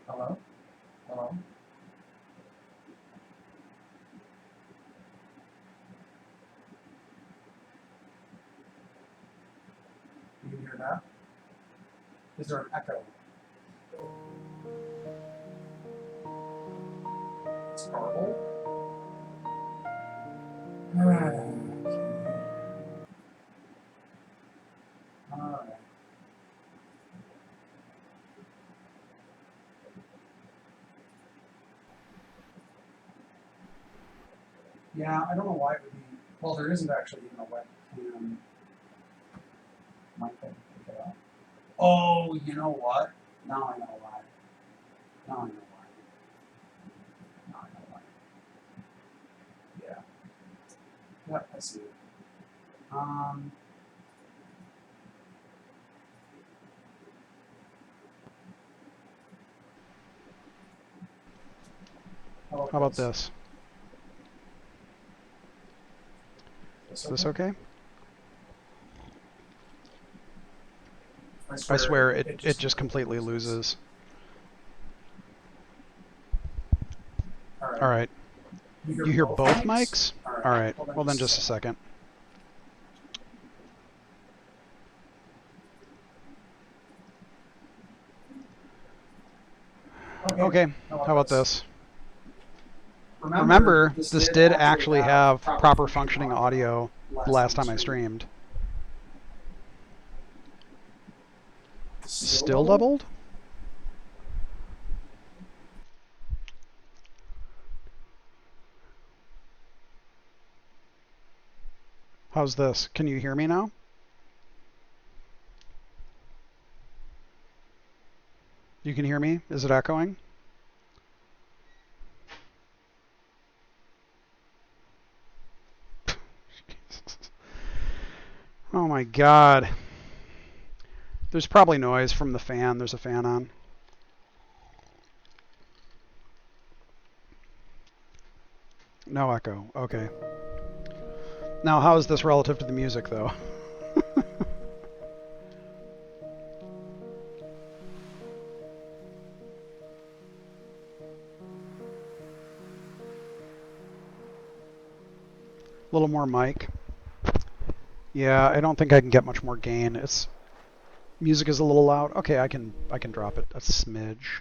Hello? Hello? You can hear that? Is there an echo? It's garble? Okay. Alright. Yeah, I don't know why it would be. Well, there isn't actually even a webcam. Might pick it up. Oh, you know what? Now I know why. Now I know why. Now I know why. Yeah. Yep, I see it. How about this? Is this okay? I swear it just completely loses. All right. You hear both mics? All right. Well, then just a second. Okay, how about this? Remember, Remember, this this did did actually have proper functioning audio the last time I streamed. Still doubled? How's this? Can you hear me now? You can hear me? Is it echoing? Oh my god. There's probably noise from the fan. There's a fan on. No echo. Okay. Now, how is this relative to the music, though? A little more mic. Yeah, I don't think I can get much more gain. It's music is a little loud. Okay, I can drop it a smidge.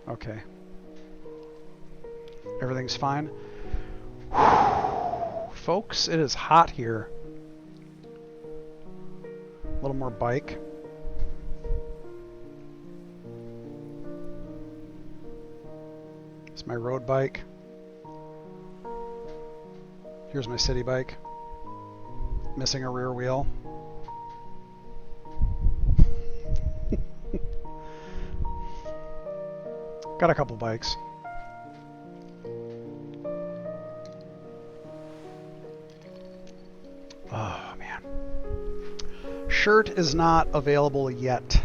Okay. Everything's fine. Folks, it is hot here. A little more bike. It's my road bike. Here's my city bike. Missing a rear wheel. Got a couple bikes. Oh, man. Shirt is not available yet.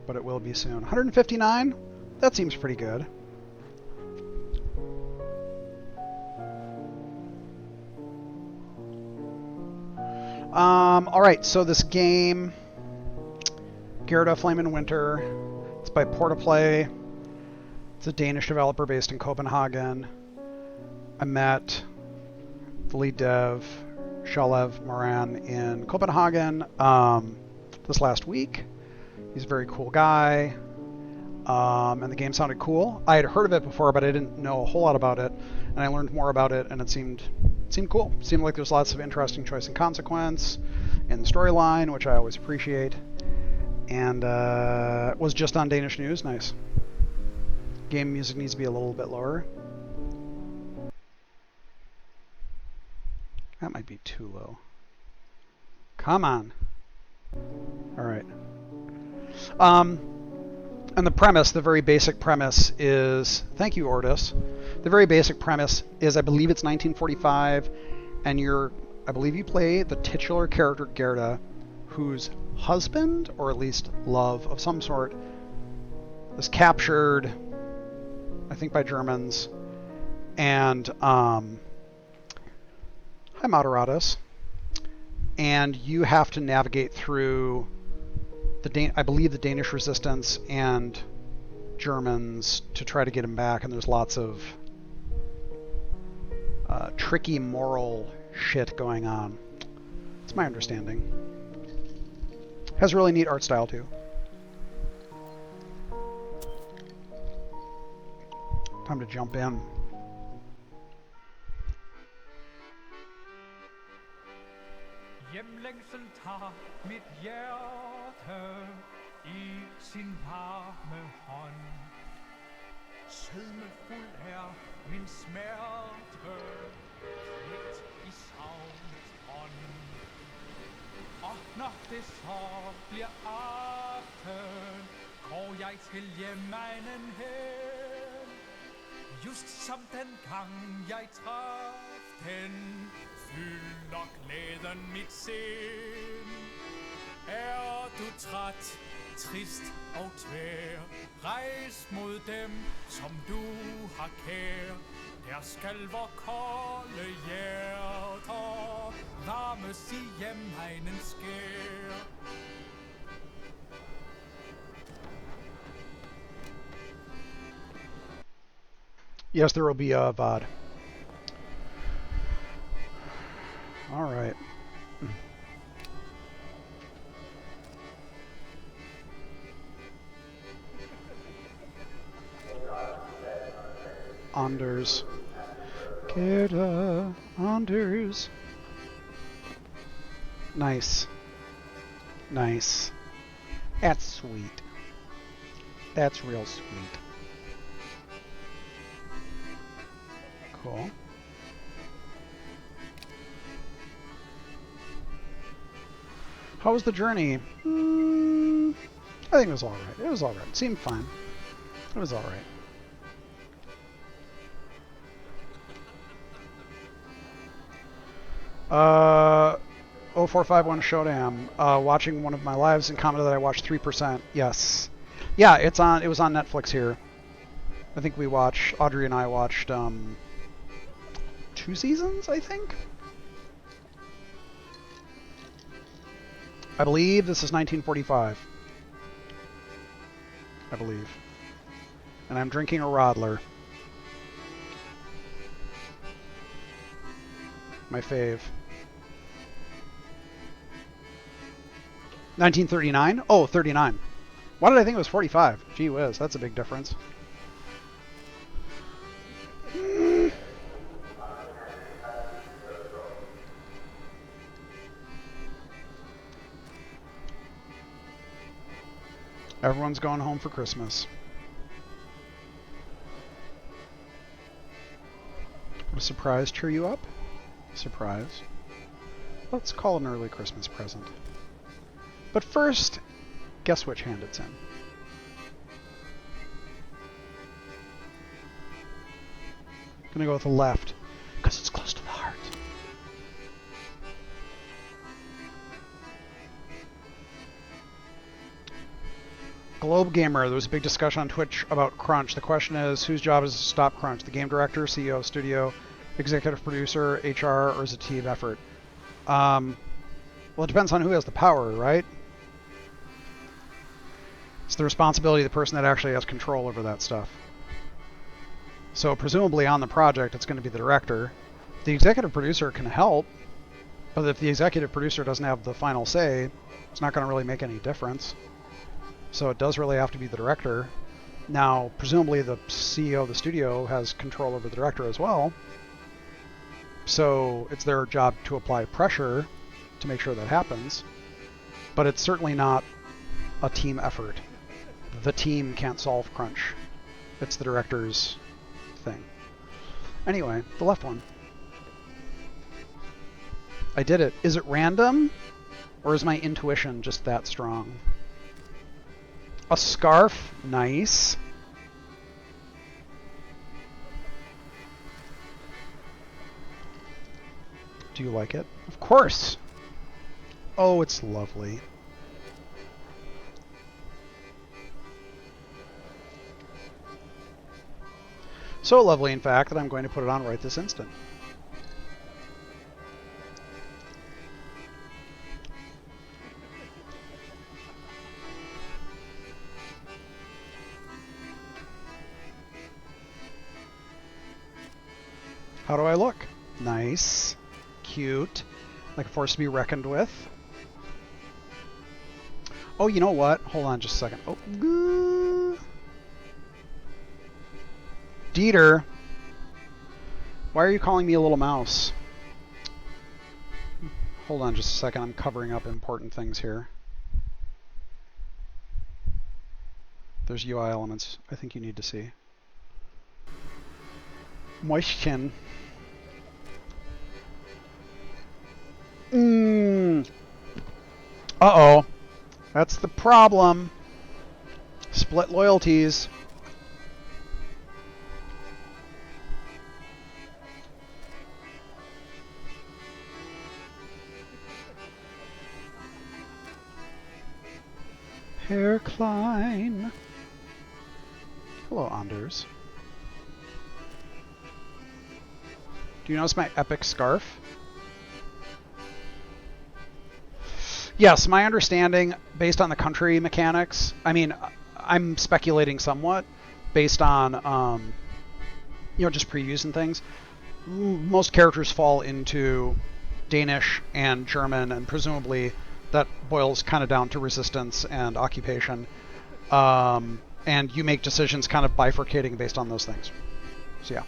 But it will be soon. 159? That seems pretty good. Alright, so this game, Gerda, Flame in Winter, it's by Portaplay. It's a Danish developer based in Copenhagen. I met the lead dev, Shalev Moran, in Copenhagen this last week. He's a very cool guy, and the game sounded cool. I had heard of it before, but I didn't know a whole lot about it, and I learned more about it, and it seemed cool. It seemed like there's lots of interesting choice and consequence in the storyline, which I always appreciate, and was just on Danish news. Nice. Game music needs to be a little bit lower. That might be too low. Come on. Alright. And the premise, the very basic premise is... Thank you, Ordis. The very basic premise is, I believe it's 1945, and I believe you play the titular character Gerda, whose husband, or at least love of some sort, is captured, I think by Germans, and... Hi, Moderatus. And you have to navigate through I believe the Danish resistance and Germans to try to get him back, and there's lots of tricky moral shit going on. It's my understanding. Has a really neat art style too. Time to jump in. Hjemlængsel tager mit hjerte i sin varme hånd. Sødmefuld er min smerte, lidt i savnets ånd. Og når det så bliver aften, går jeg til hjemegnen hen. Just som den gang jeg traf den, fylder glæden mit sind. Er du træt, trist og tvær, rejs mod dem, som du har kær. Der skal vor kolde hjerter varmes i hjemmegnens skær. Yes, there will be a VOD. All right. Anders. Gerda. Anders. Nice. Nice. That's sweet. That's real sweet. Cool. How was the journey? I think it was alright. It was alright. It seemed fine. It was alright. Uh, 0451 Showdown. Watching one of my lives and commented that I watched 3%. Yes. Yeah, it was on Netflix here. I think Audrey and I watched 2 seasons, I think? I believe this is 1945. I believe. And I'm drinking a Rodler. My fave. 1939? Oh, 39. Why did I think it was 45? Gee whiz, that's a big difference. Everyone's going home for Christmas. Would a surprise cheer you up? Surprise. Let's call an early Christmas present. But first, guess which hand it's in. Gonna go with the left, because it's close to the heart. Globe Gamer, there was a big discussion on Twitch about crunch. The question is, whose job is to stop crunch? The game director, CEO of studio, executive producer, HR, or is it a team effort? Well, it depends on who has the power, right? It's the responsibility of the person that actually has control over that stuff. So presumably on the project, it's going to be the director. The executive producer can help, but if the executive producer doesn't have the final say, it's not going to really make any difference. So it does really have to be the director. Now, presumably the CEO of the studio has control over the director as well. So it's their job to apply pressure to make sure that happens. But it's certainly not a team effort. The team can't solve crunch. It's the director's thing. Anyway, the left one. I did it. Is it random? Or is my intuition just that strong? A scarf? Nice. Do you like it? Of course! Oh, it's lovely. So lovely, in fact, that I'm going to put it on right this instant. How do I look? Nice. Cute. Like a force to be reckoned with. Oh, you know what? Hold on just a second. Oh. Dieter. Why are you calling me a little mouse? Hold on just a second. I'm covering up important things here. There's UI elements I think you need to see. Moistchen. Uh-oh. That's the problem. Split loyalties. Herr Klein. Hello, Anders. Do you notice my epic scarf? Yes, my understanding, based on the country mechanics, I mean, I'm speculating somewhat, based on, just previews and things. Most characters fall into Danish and German, and presumably that boils kind of down to resistance and occupation. And you make decisions kind of bifurcating based on those things. So yeah.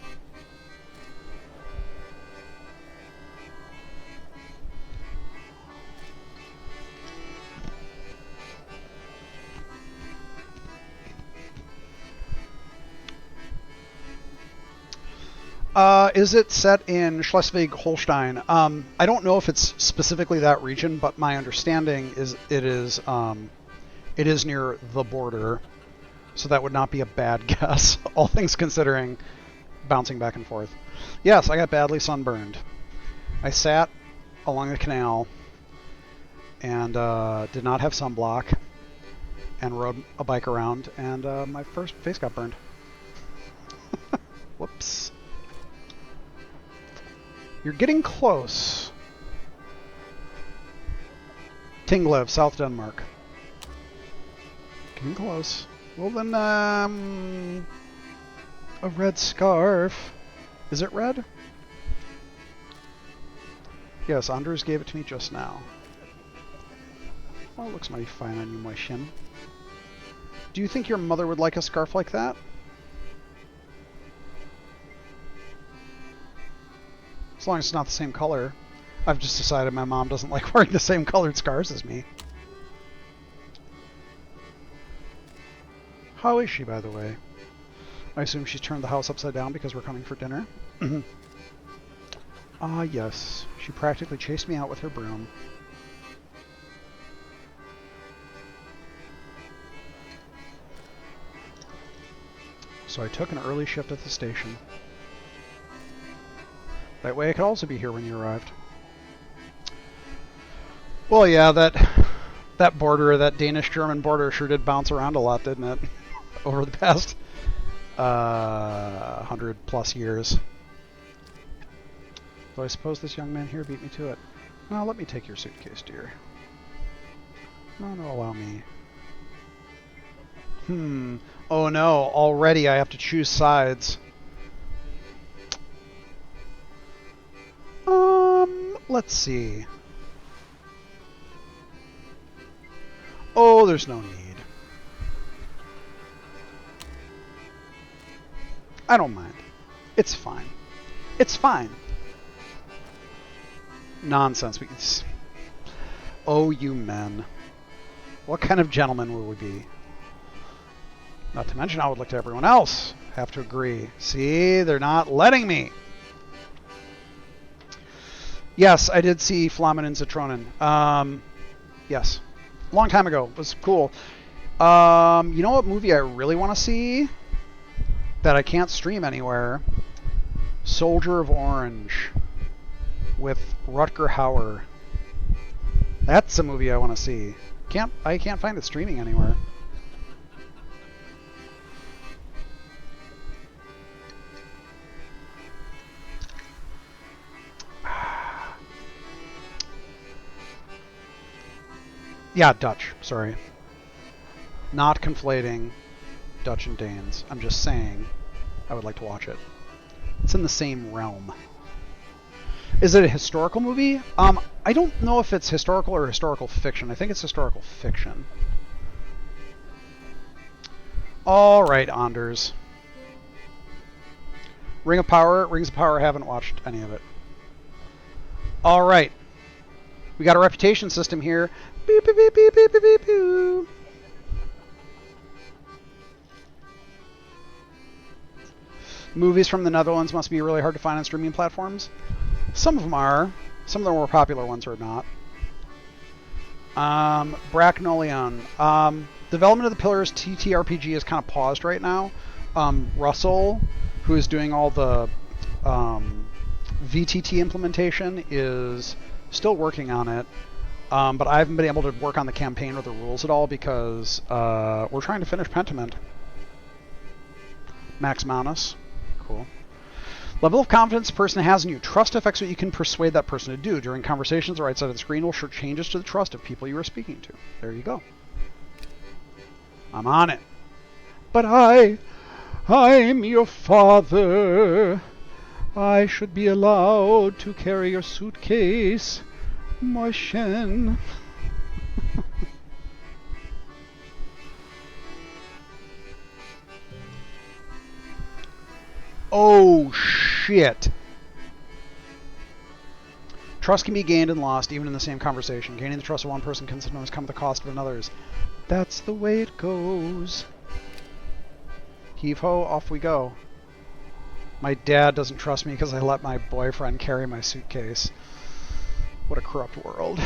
Is it set in Schleswig-Holstein? I don't know if it's specifically that region, but my understanding is it is near the border, so that would not be a bad guess, all things considering, bouncing back and forth. Yes, I got badly sunburned. I sat along the canal and did not have sunblock and rode a bike around, and my first face got burned. Whoops. You're getting close. Tinglev, South Denmark. Getting close. Well then, a red scarf. Is it red? Yes, Anders gave it to me just now. Oh, it looks mighty fine on you, my shin. Do you think your mother would like a scarf like that? As long as it's not the same color. I've just decided my mom doesn't like wearing the same colored scarves as me. How is she, by the way? I assume she's turned the house upside down because we're coming for dinner. Ah, yes. She practically chased me out with her broom. So I took an early shift at the station. That way I could also be here when you arrived. Well, yeah, that border, that Danish-German border sure did bounce around a lot, didn't it? Over the past 100+ years. Though I suppose this young man here beat me to it. Now, let me take your suitcase, dear. No, allow me. Oh no, already I have to choose sides. Let's see. Oh, there's no need. I don't mind. It's fine. It's fine. Nonsense. Oh, you men. What kind of gentlemen will we be? Not to mention I would look to everyone else. Have to agree. See, they're not letting me. Yes, I did see Flammen and Zitronen. Yes. Long time ago. It was cool. You know what movie I really want to see? That I can't stream anywhere? Soldier of Orange. With Rutger Hauer. That's a movie I want to see. I can't find it streaming anywhere. Yeah, Dutch. Sorry. Not conflating Dutch and Danes. I'm just saying I would like to watch it. It's in the same realm. Is it a historical movie? I don't know if it's historical or historical fiction. I think it's historical fiction. All right, Anders. Rings of Power, I haven't watched any of it. All right. We got a reputation system here. Beep, beep, beep, beep, beep, beep, beep, beep. Movies from the Netherlands must be really hard to find on streaming platforms. Some of them are. Some of the more popular ones are not. Bracknolion. Development of the Pillars TTRPG is kind of paused right now. Russell, who is doing all the VTT implementation, is still working on it. But I haven't been able to work on the campaign or the rules at all because we're trying to finish Pentiment. Max Manus. Cool. Level of confidence a person has in you. Trust affects what you can persuade that person to do. During conversations, the right side of the screen will show changes to the trust of people you are speaking to. There you go. I'm on it. But I'm your father. I should be allowed to carry your suitcase. Motion. Oh, shit. Trust can be gained and lost even in the same conversation. Gaining the trust of one person can sometimes come at the cost of another's. That's the way it goes. Heave-ho, off we go. My dad doesn't trust me because I let my boyfriend carry my suitcase. What a corrupt world.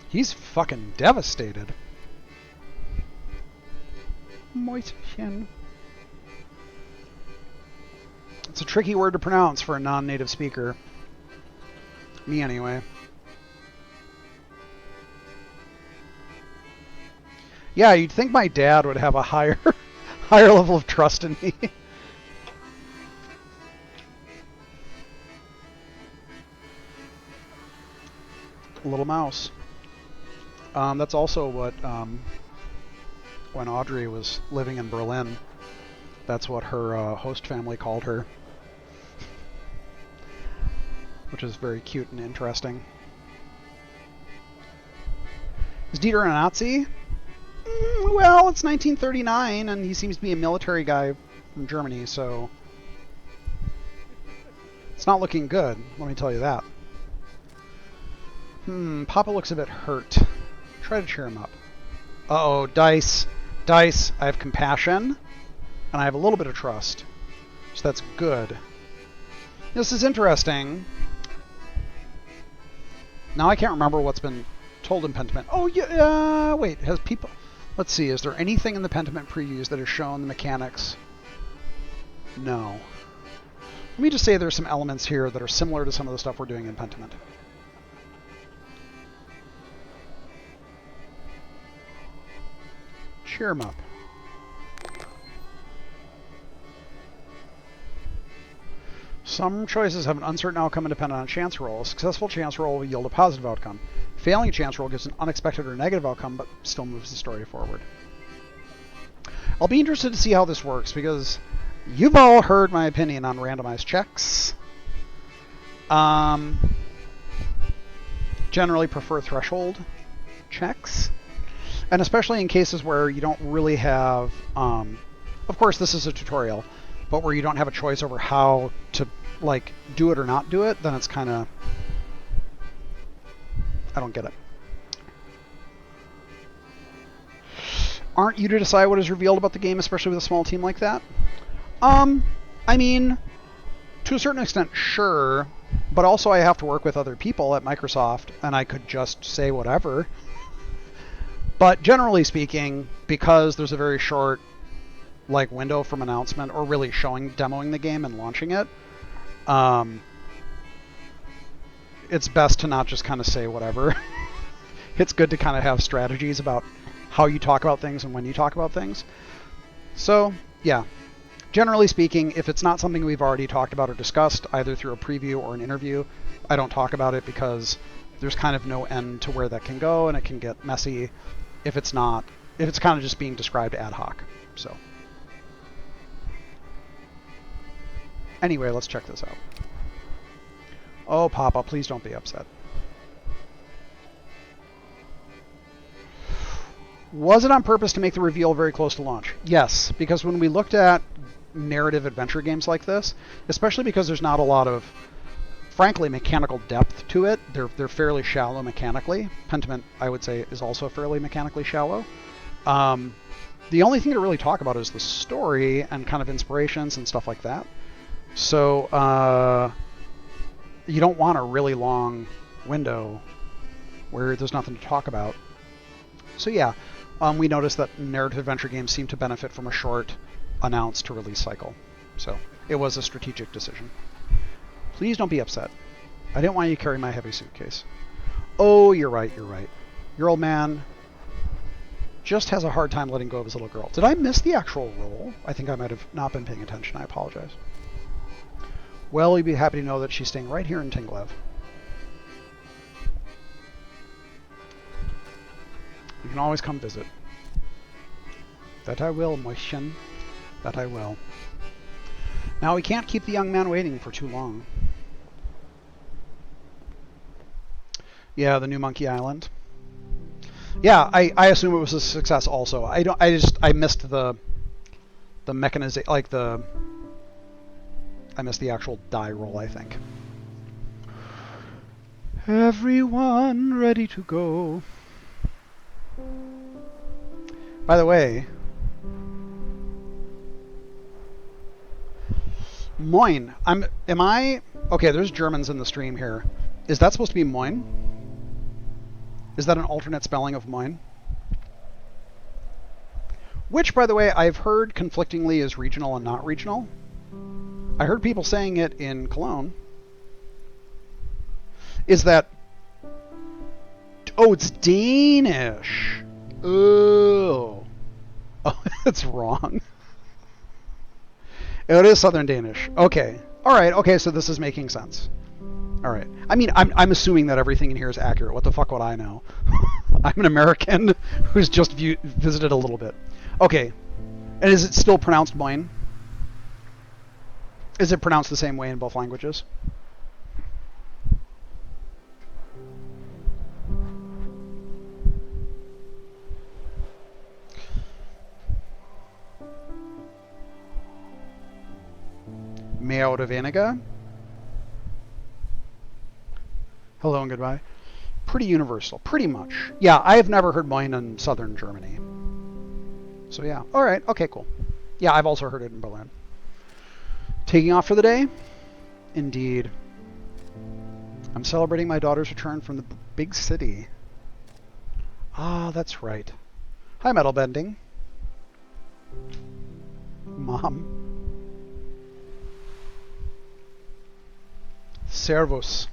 He's fucking devastated. Mäuschen. It's a tricky word to pronounce for a non-native speaker. Me, anyway. Yeah, you'd think my dad would have a higher level of trust in me. Little mouse. That's also what, when Audrey was living in Berlin, that's what her host family called her. Which is very cute and interesting. Is Dieter a Nazi? Well, it's 1939, and he seems to be a military guy from Germany, so it's not looking good, let me tell you that. Papa looks a bit hurt. Try to cheer him up. Uh-oh, dice. Dice, I have compassion, and I have a little bit of trust, so that's good. This is interesting. Now I can't remember what's been told in Pentiment. Oh, yeah, wait, has people... Let's see, is there anything in the Pentiment previews that has shown the mechanics? No. Let me just say there's some elements here that are similar to some of the stuff we're doing in Pentiment. Cheer 'em up. Some choices have an uncertain outcome and depend on a chance roll. A successful chance roll will yield a positive outcome. Failing a chance roll gives an unexpected or negative outcome, but still moves the story forward. I'll be interested to see how this works, because you've all heard my opinion on randomized checks. Generally prefer threshold checks. And especially in cases where you don't really have... of course, this is a tutorial, but where you don't have a choice over how to, like, do it or not do it, then it's kind of... I don't get it. Aren't you to decide what is revealed about the game, especially with a small team like that? I mean, to a certain extent, sure, but also I have to work with other people at Microsoft, and I could just say whatever. But generally speaking, because there's a very short window from announcement, or really demoing the game and launching it, it's best to not just kind of say whatever. It's good to kind of have strategies about how you talk about things and when you talk about things. So, yeah. Generally speaking, if it's not something we've already talked about or discussed, either through a preview or an interview, I don't talk about it because there's kind of no end to where that can go, and it can get messy if it's kind of just being described ad hoc. So, anyway, let's check this out. Oh, Papa, please don't be upset. Was it on purpose to make the reveal very close to launch? Yes, because when we looked at narrative adventure games like this, especially because there's not a lot of, frankly, mechanical depth to it, they're fairly shallow mechanically. Pentiment, I would say, is also fairly mechanically shallow. The only thing to really talk about is the story and kind of inspirations and stuff like that. So, you don't want a really long window where there's nothing to talk about. So yeah, we noticed that narrative adventure games seem to benefit from a short announce to release cycle. So it was a strategic decision. Please don't be upset. I didn't want you to carry my heavy suitcase. Oh, you're right, you're right. Your old man just has a hard time letting go of his little girl. Did I miss the actual roll? I think I might have not been paying attention. I apologize. Well, you'd be happy to know that she's staying right here in Tinglev. You can always come visit. That I will, Mäuschen. That I will. Now, we can't keep the young man waiting for too long. Yeah, the new Monkey Island. Yeah, I assume it was a success also. I missed the the mechanization, like the... I missed the actual die roll, I think. Everyone ready to go. By the way, Moin. Okay, there's Germans in the stream here. Is that supposed to be Moin? Is that an alternate spelling of Moin? Which, by the way, I've heard conflictingly is regional and not regional. I heard people saying it in Cologne. Is that... Oh, it's Danish. Oh. Oh, it's wrong. It is Southern Danish. Okay. All right. Okay, so this is making sense. All right. I mean, I'm assuming that everything in here is accurate. What the fuck would I know? I'm an American who's just visited a little bit. Okay. And is it still pronounced Moin? Is it pronounced the same way in both languages? Mehr oder weniger? Hello and goodbye. Pretty universal, pretty much. Yeah, I have never heard Moin in southern Germany. So yeah, all right, okay, cool. Yeah, I've also heard it in Berlin. Taking off for the day? Indeed. I'm celebrating my daughter's return from the big city. Ah, that's right. Hi, Metal Bending. Mom. Servus.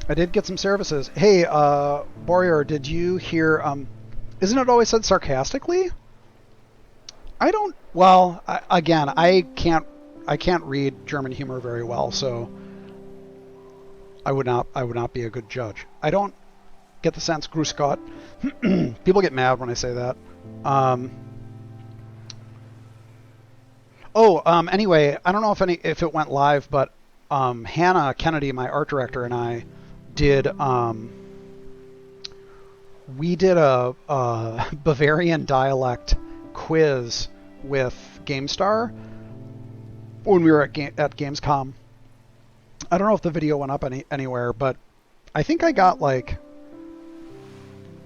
I did get some services. Hey, Warrior, did you hear, isn't it always said sarcastically? I don't, well, I can't read German humor very well, so I would not be a good judge. I don't get the sense, Grüß Gott. People get mad when I say that. Anyway, I don't know if it went live, but Hannah Kennedy, my art director, and I did we did a Bavarian dialect quiz with GameStar when we were at Gamescom. I don't know if the video went up anywhere, but I think I got like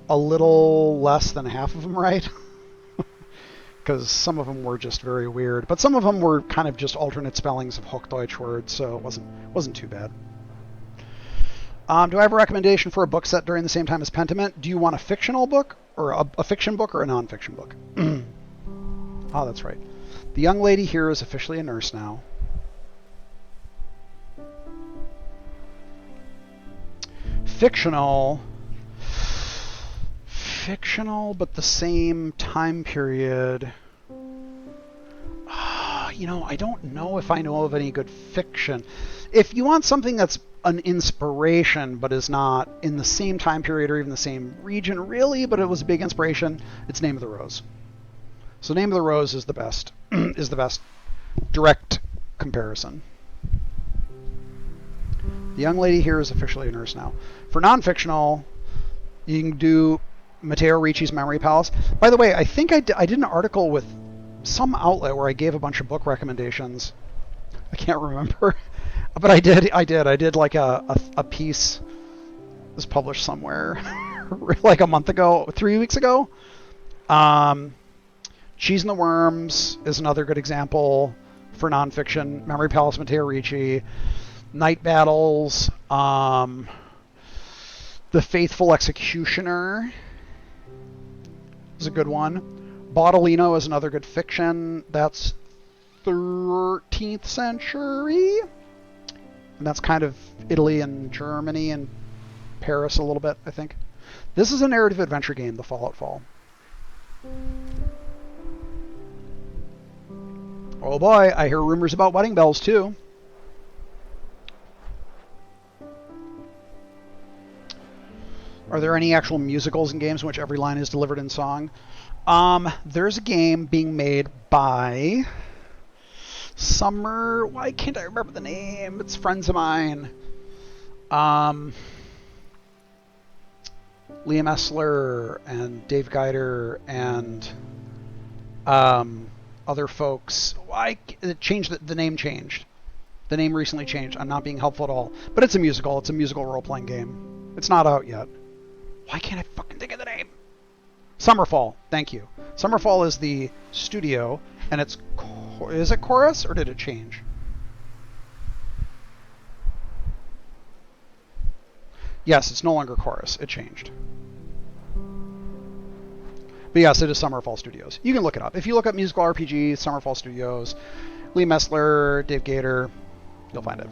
a little less than half of them right. Because some of them were just very weird, but some of them were kind of just alternate spellings of Hochdeutsch words, so it wasn't too bad. Do I have a recommendation for a book set during the same time as Pentiment? Do you want a fictional book, or a fiction book, or a non-fiction book? Oh, that's right. The young lady here is officially a nurse now. Fictional, but the same time period. I don't know if I know of any good fiction. If you want something that's an inspiration, but is not in the same time period or even the same region, really, but it was a big inspiration, it's Name of the Rose. So Name of the Rose is the best, is the best direct comparison. The young lady here is officially a nurse now. For non-fictional, you can do Matteo Ricci's Memory Palace. By the way, I think I did an article with some outlet where I gave a bunch of book recommendations. I can't remember, but I did like a piece was published somewhere like a month ago, 3 weeks ago. Cheese and the Worms is another good example for nonfiction. Memory Palace, Matteo Ricci. Night Battles. The Faithful Executioner is a good one. Baudolino is another good fiction. That's 13th century. And that's kind of Italy and Germany and Paris a little bit, I think. This is a narrative adventure game, The Fallout Fall. Oh boy, I hear rumors about Wedding Bells too. Are there any actual musicals in games in which every line is delivered in song? There's a game being made by Summer... Why can't I remember the name? It's friends of mine. Liam Essler and Dave Geider and other folks. It changed. The name changed. The name recently changed. I'm not being helpful at all. But it's a musical. It's a musical role-playing game. It's not out yet. Why can't I fucking think of the name? Summerfall. Thank you. Summerfall is the studio, and it's... Is it Chorus, or did it change? Yes, it's no longer Chorus. It changed. But yes, it is Summerfall Studios. You can look it up. If you look up musical RPG, Summerfall Studios, Lee Messler, Dave Gator, you'll find it.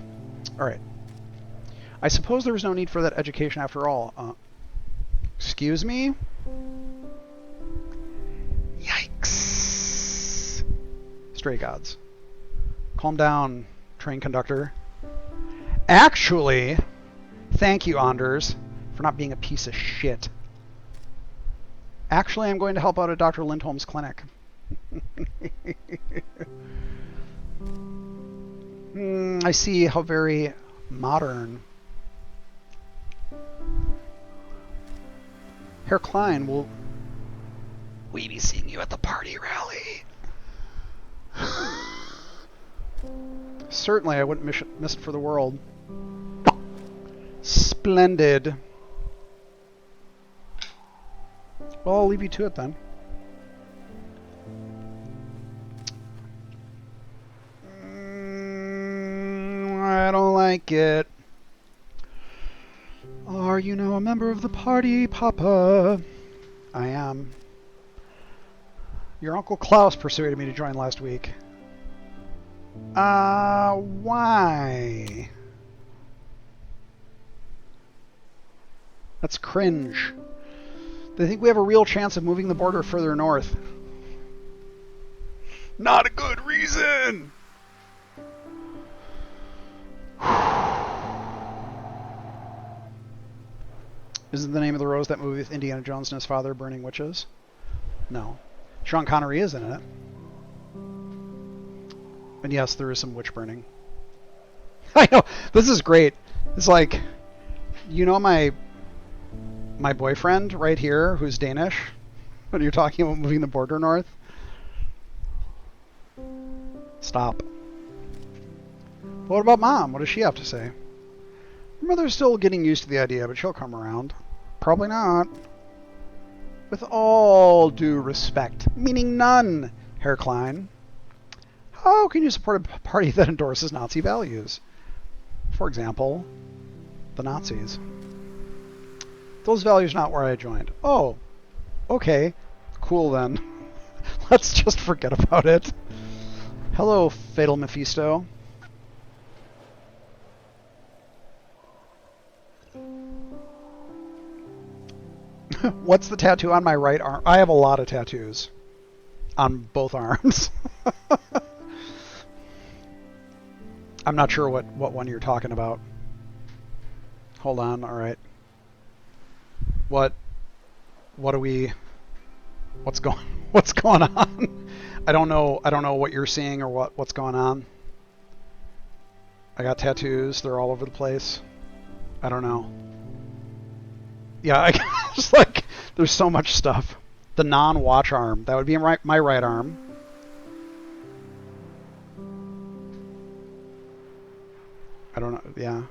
All right. I suppose there was no need for that education after all. Excuse me? Yikes. Stray Gods. Calm down, train conductor. Actually, thank you, Anders, for not being a piece of shit. Actually, I'm going to help out at Dr. Lindholm's clinic. I see how very modern. Herr Klein, will we be seeing you at the party rally? Certainly, I wouldn't miss it for the world. Splendid. Well, I'll leave you to it then. I don't like it. Are you now a member of the party, Papa? I am. Your Uncle Klaus persuaded me to join last week. Why? That's cringe. They think we have a real chance of moving the border further north. Not a good reason! Isn't the name of the rose that movie with Indiana Jones and his father burning witches? No. Sean Connery is in it. And yes, there is some witch burning. I know, this is great. It's like, you know my boyfriend right here who's Danish? When you're talking about moving the border north? Stop. What about Mom? What does she have to say? Your mother's still getting used to the idea, but she'll come around. Probably not. With all due respect, meaning none, Herr Klein. How can you support a party that endorses Nazi values? For example, the Nazis. Those values are not where I joined. Oh, okay. Cool then. Let's just forget about it. Hello, Fatal Mephisto. What's the tattoo on my right arm? I have a lot of tattoos on both arms. I'm not sure what one you're talking about. Hold on, all right. What's going on? I don't know what you're seeing or what's going on. I got tattoos, they're all over the place. I don't know. Yeah, I just like there's so much stuff. The non-watch arm, that would be my right arm. I don't know. Yeah.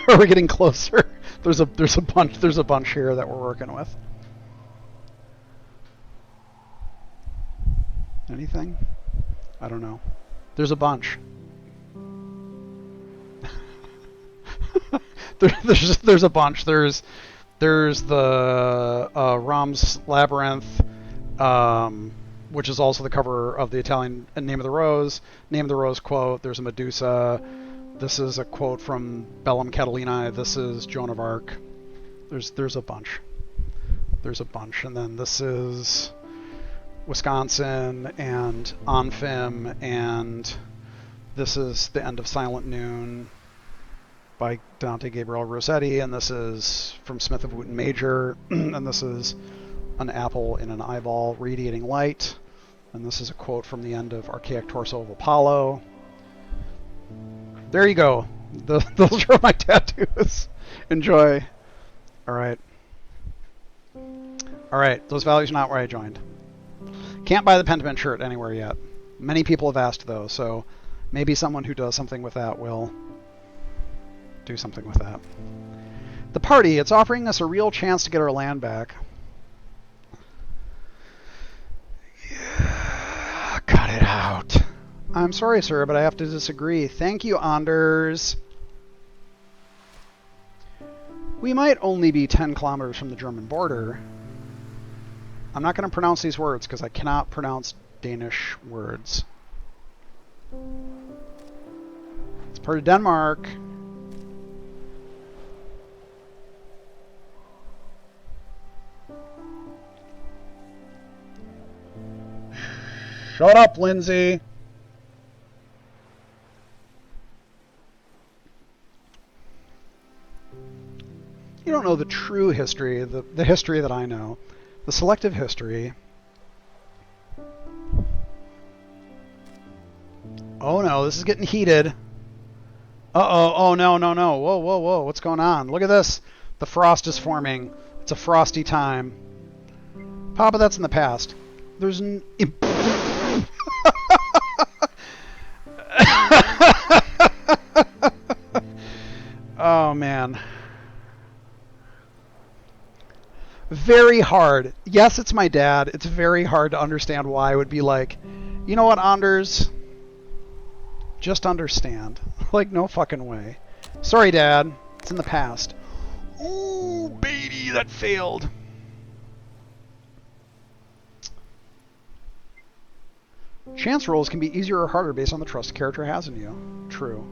Are we getting closer? There's a bunch here that we're working with. Anything? I don't know. There's a bunch. There's a bunch. There's the Ram's Labyrinth, which is also the cover of the Italian Name of the Rose. Name of the Rose quote. There's a Medusa. This is a quote from Bellum Catalinae. This is Joan of Arc. There's a bunch. There's a bunch, and then this is Wisconsin and Onfim, and this is The End of Silent Noon by Dante Gabriel Rossetti, and this is from Smith of Wooten Major, and this is An Apple in an Eyeball Radiating Light, and this is a quote from the end of Archaic Torso of Apollo. There you go. Those are my tattoos. Enjoy. Alright. Alright, those values are not where I joined. Can't buy the Pentiment shirt anywhere yet. Many people have asked, though, so maybe someone who does something with that will do something with that. The party, it's offering us a real chance to get our land back. Yeah, cut it out. I'm sorry, sir, but I have to disagree. Thank you, Anders. We might only be 10 kilometers from the German border. I'm not going to pronounce these words because I cannot pronounce Danish words. It's part of Denmark. Shut up, Lindsay. You don't know the true history, the history that I know. The selective history. Oh no, this is getting heated. Uh-oh, oh no, no, no. Whoa, whoa, whoa, what's going on? Look at this. The frost is forming. It's a frosty time. Papa, that's in the past. There's an... Oh man. Very hard. Yes, it's my dad. It's very hard to understand why I would be like, you know what, Anders? Just understand. Like, no fucking way. Sorry, Dad. It's in the past. Ooh, baby, that failed. Chance rolls can be easier or harder based on the trust the character has in you. True.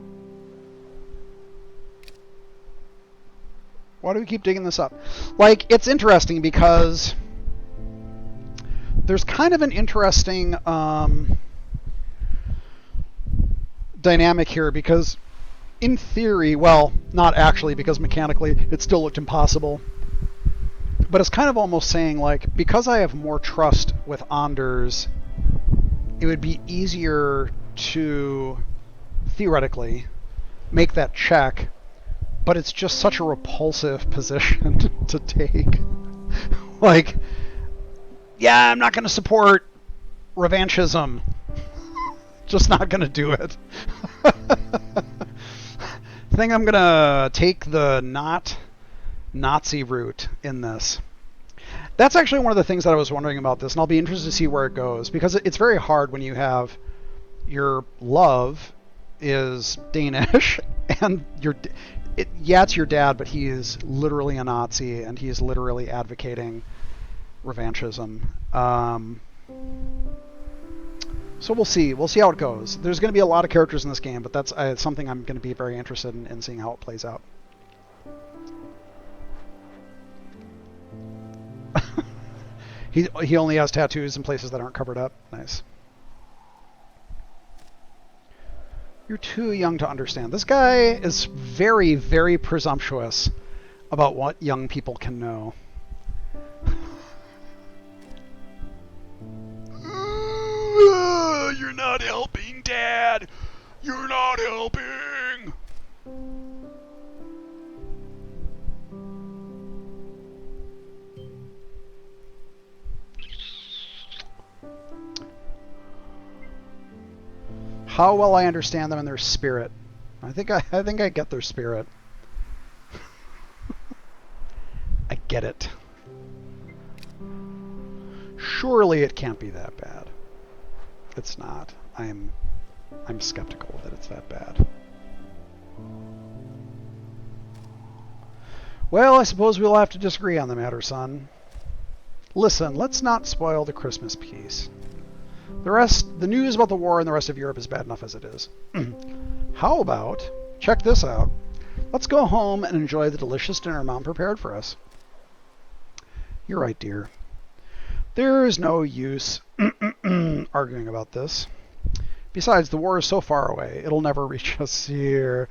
Why do we keep digging this up? Like, it's interesting because there's kind of an interesting dynamic here because in theory, well, not actually because mechanically it still looked impossible, but it's kind of almost saying like, because I have more trust with Anders, it would be easier to theoretically make that check. But it's just such a repulsive position to take. Like, yeah, I'm not going to support revanchism. Just not going to do it. I think I'm going to take the not Nazi route in this. That's actually one of the things that I was wondering about this, and I'll be interested to see where it goes, because it's very hard when you have your love is Danish, and yeah, it's your dad, but he is literally a Nazi, and he is literally advocating revanchism. So we'll see. We'll see how it goes. There's going to be a lot of characters in this game, but that's something I'm going to be very interested in seeing how it plays out. He only has tattoos in places that aren't covered up. Nice. You're too young to understand. This guy is very, very presumptuous about what young people can know. You're not helping, Dad! You're not helping! How well I understand them and their spirit. I think I get their spirit. I get it. Surely it can't be that bad. It's not. I'm skeptical that it's that bad. Well, I suppose we'll have to disagree on the matter, son. Listen, let's not spoil the Christmas peace. The news about the war in the rest of Europe is bad enough as it is. How about, check this out. Let's go home and enjoy the delicious dinner Mom prepared for us. You're right, dear. There is no use arguing about this. Besides, the war is so far away, it'll never reach us here.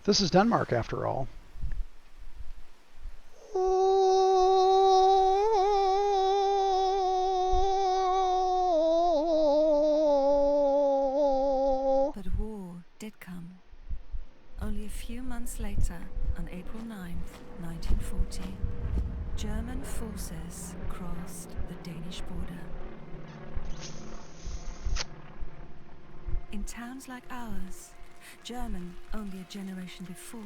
This is Denmark, after all. But war did come. Only a few months later, on April 9th, 1940. German forces crossed the Danish border. In towns like ours, German only a generation before,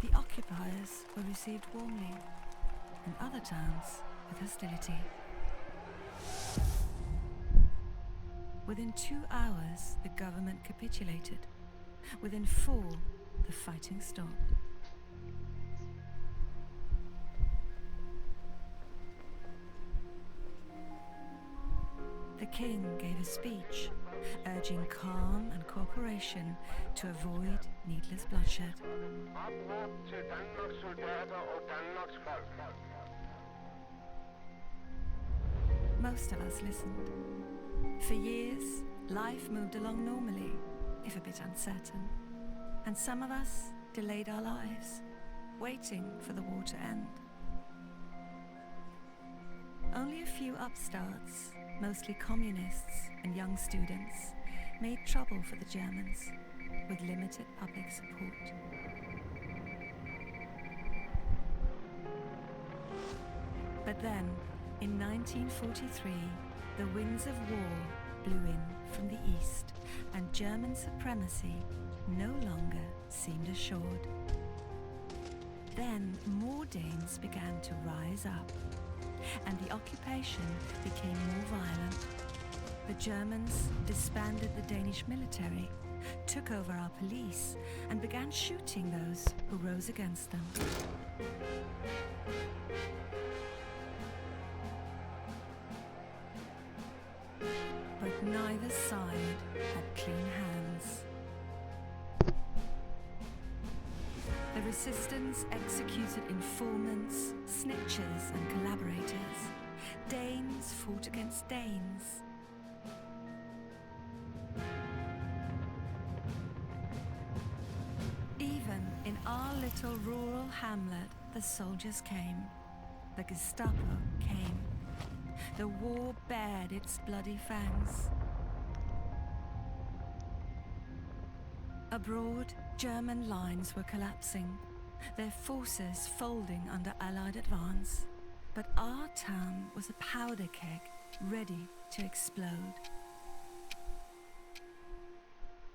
the occupiers were received warmly, and other towns with hostility. Within 2 hours, the government capitulated. Within 4, the fighting stopped. The king gave a speech, urging calm and cooperation to avoid needless bloodshed. Most of us listened. For years, life moved along normally, if a bit uncertain, and some of us delayed our lives, waiting for the war to end. Only a few upstarts, mostly communists and young students, made trouble for the Germans, with limited public support. But then, in 1943, the winds of war blew in from the east, and German supremacy no longer seemed assured. Then more Danes began to rise up, and the occupation became more violent. The Germans disbanded the Danish military, took over our police, and began shooting those who rose against them. But neither side had clean hands. The resistance executed informants, snitches, and collaborators. Danes fought against Danes. Even in our little rural hamlet, the soldiers came. The Gestapo came. The war bared its bloody fangs. Abroad, German lines were collapsing, their forces folding under Allied advance. But our town was a powder keg, ready to explode.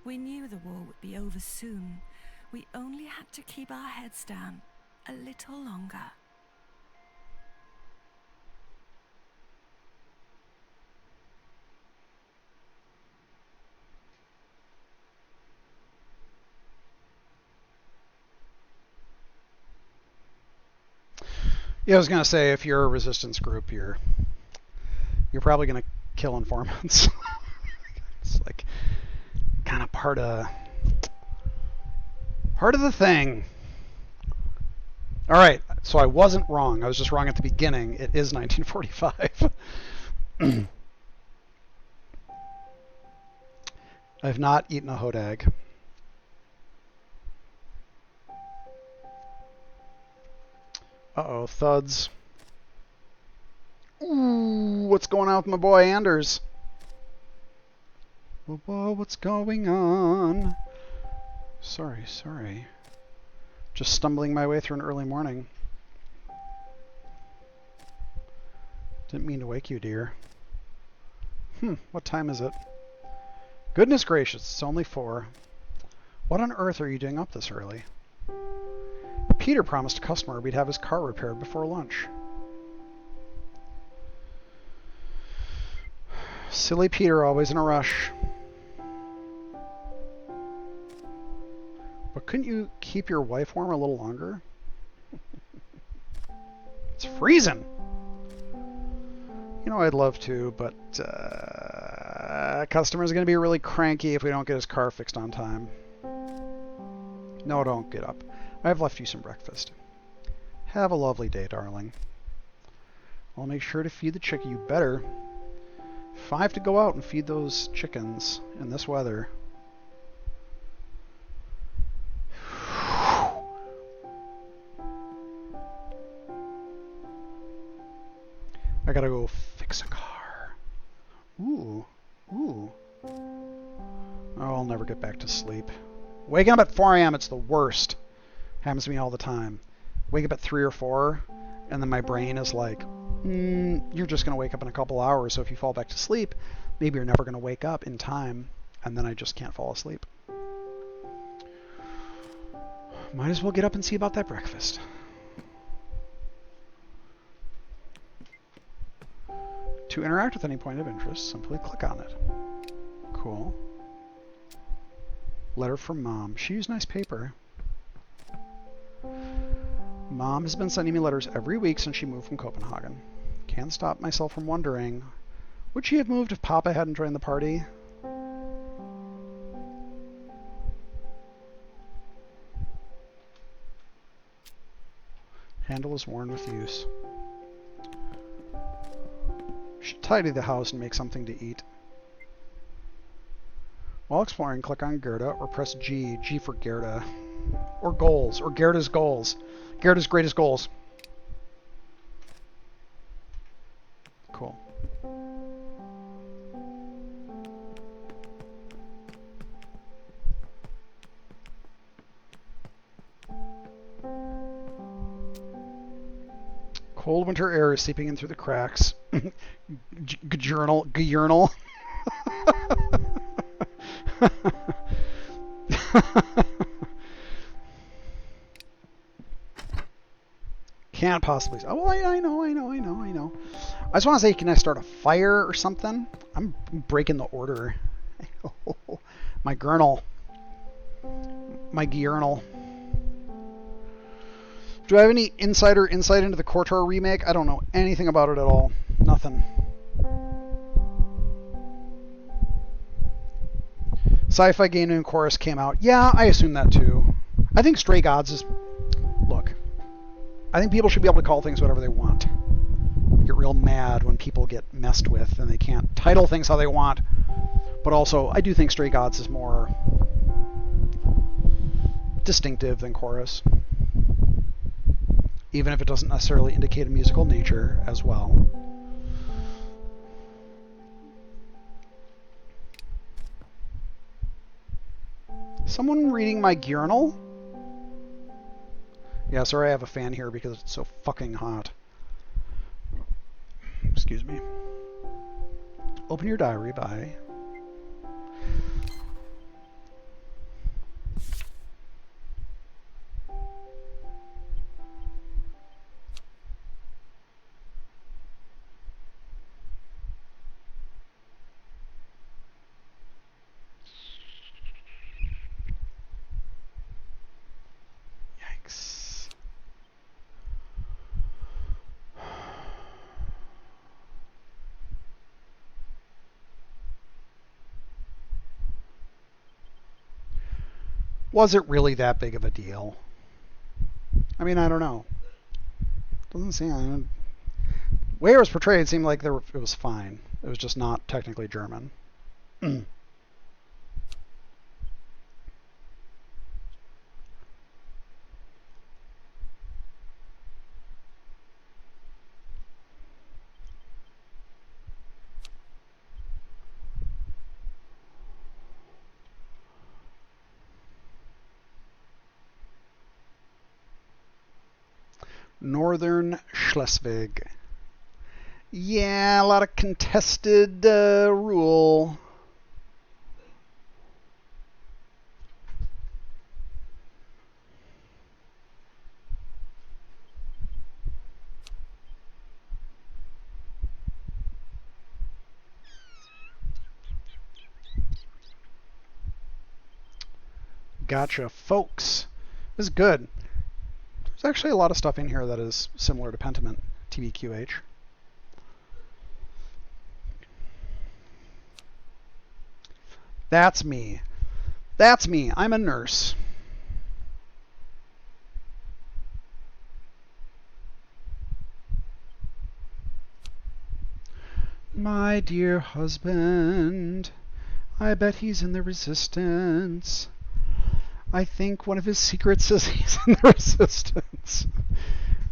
We knew the war would be over soon. We only had to keep our heads down a little longer. Yeah, I was gonna say, if you're a resistance group, you're probably gonna kill informants. It's like kind of part of the thing. All right, so I wasn't wrong. I was just wrong at the beginning. It is 1945. I've not eaten a hodag. Uh-oh, thuds. Ooh, what's going on with my boy Anders? Whoa, what's going on? Sorry. Just stumbling my way through an early morning. Didn't mean to wake you, dear. What time is it? Goodness gracious, it's only 4. What on earth are you doing up this early? Peter promised a customer we'd have his car repaired before lunch. Silly Peter, always in a rush. But couldn't you keep your wife warm a little longer? It's freezing! You know, I'd love to, but customer's going to be really cranky if we don't get his car fixed on time. No, don't get up. I've left you some breakfast. Have a lovely day, darling. I'll make sure to feed the chicken. You better. 5 to go out and feed those chickens in this weather. I gotta go fix a car. Ooh. Oh, I'll never get back to sleep. Waking up at 4 a.m. it's the worst. Happens to me all the time. Wake up at 3 or 4, And then my brain is like, you're just going to wake up in a couple hours, so if you fall back to sleep, maybe you're never going to wake up in time, and then I just can't fall asleep. Might as well get up and see about that breakfast. To interact with any point of interest, simply click on it. Cool. Letter from Mom. She used nice paper. Mom has been sending me letters every week since she moved from Copenhagen. Can't stop myself from wondering, would she have moved if Papa hadn't joined the party? Handle is worn with use. Should tidy the house and make something to eat. While exploring, click on Gerda or press G. G for Gerda. Or goals. Or Gerda's goals. Gerda's greatest goals. Cool. Cold winter air is seeping in through the cracks. Gurnal. Can't possibly. Oh, well, I know. I just want to say, can I start a fire or something? I'm breaking the order. My gurnal. My gurnal. Do I have any insight into the KOTOR remake? I don't know anything about it at all. Nothing. Sci-Fi Game Chorus came out. Yeah, I assume that too. I think Stray Gods is... Look. I think people should be able to call things whatever they want. Get real mad when people get messed with and they can't title things how they want. But also, I do think Stray Gods is more distinctive than Chorus. Even if it doesn't necessarily indicate a musical nature as well. Someone reading my journal? Yeah, sorry I have a fan here because it's so fucking hot. Excuse me. Open your diary by... Was it really that big of a deal? I mean, I don't know. Doesn't seem... The way it was portrayed seemed like it was fine. It was just not technically German. Northern Schleswig. Yeah, a lot of contested rule. Gotcha, folks. This is good. There's actually a lot of stuff in here that is similar to Pentiment, TBQH. That's me. That's me. I'm a nurse. My dear husband, I bet he's in the Resistance. I think one of his secrets is he's in the Resistance.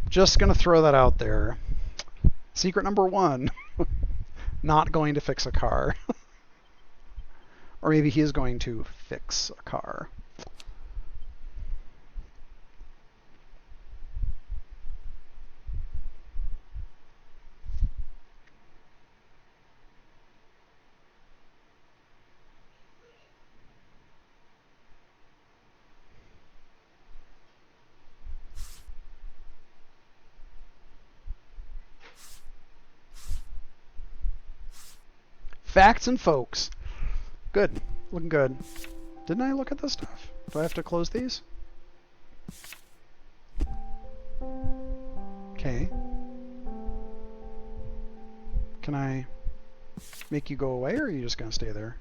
Just gonna throw that out there. Secret number 1. Not going to fix a car. Or maybe he is going to fix a car. Facts and folks. Good. Looking good. Didn't I look at this stuff? Do I have to close these? Okay. Can I make you go away, or are you just going to stay there?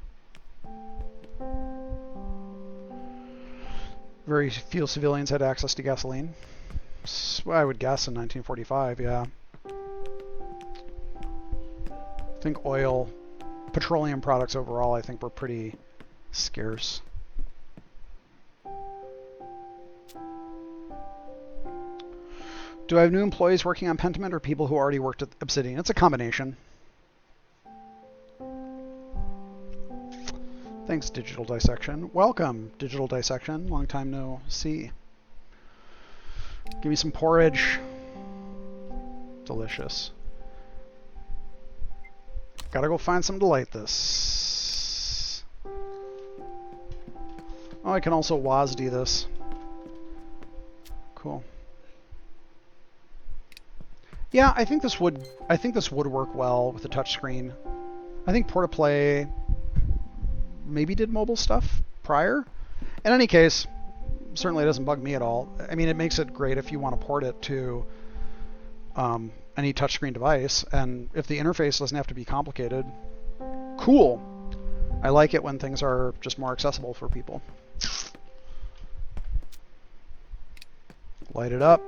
Very few civilians had access to gasoline. I would guess in 1945, yeah. I think oil, petroleum products overall, I think were pretty scarce. Do I have new employees working on Pentiment or people who already worked at Obsidian? It's a combination. Thanks, Digital Dissection. Welcome, Digital Dissection. Long time no see. Give me some porridge. Delicious. Gotta go find something to light this. Oh, I can also WASD this. Cool. Yeah, I think this would work well with the touchscreen. I think Portaplay maybe did mobile stuff prior. In any case, certainly doesn't bug me at all. I mean, it makes it great if you want to port it to any touchscreen device, and if the interface doesn't have to be complicated, cool. I like it when things are just more accessible for people. Light it up.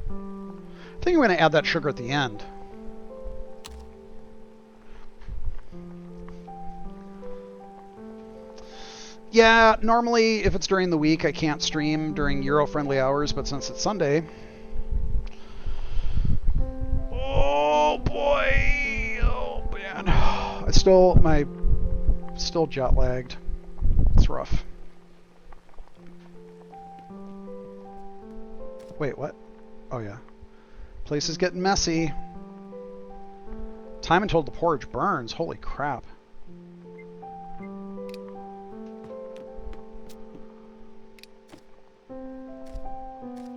I think we're going to add that sugar at the end. Yeah, normally if it's during the week, I can't stream during Euro-friendly hours, but since it's Sunday... Oh boy! Oh man. Still jet lagged. It's rough. Wait, what? Oh yeah. Place is getting messy. Time until the porridge burns. Holy crap.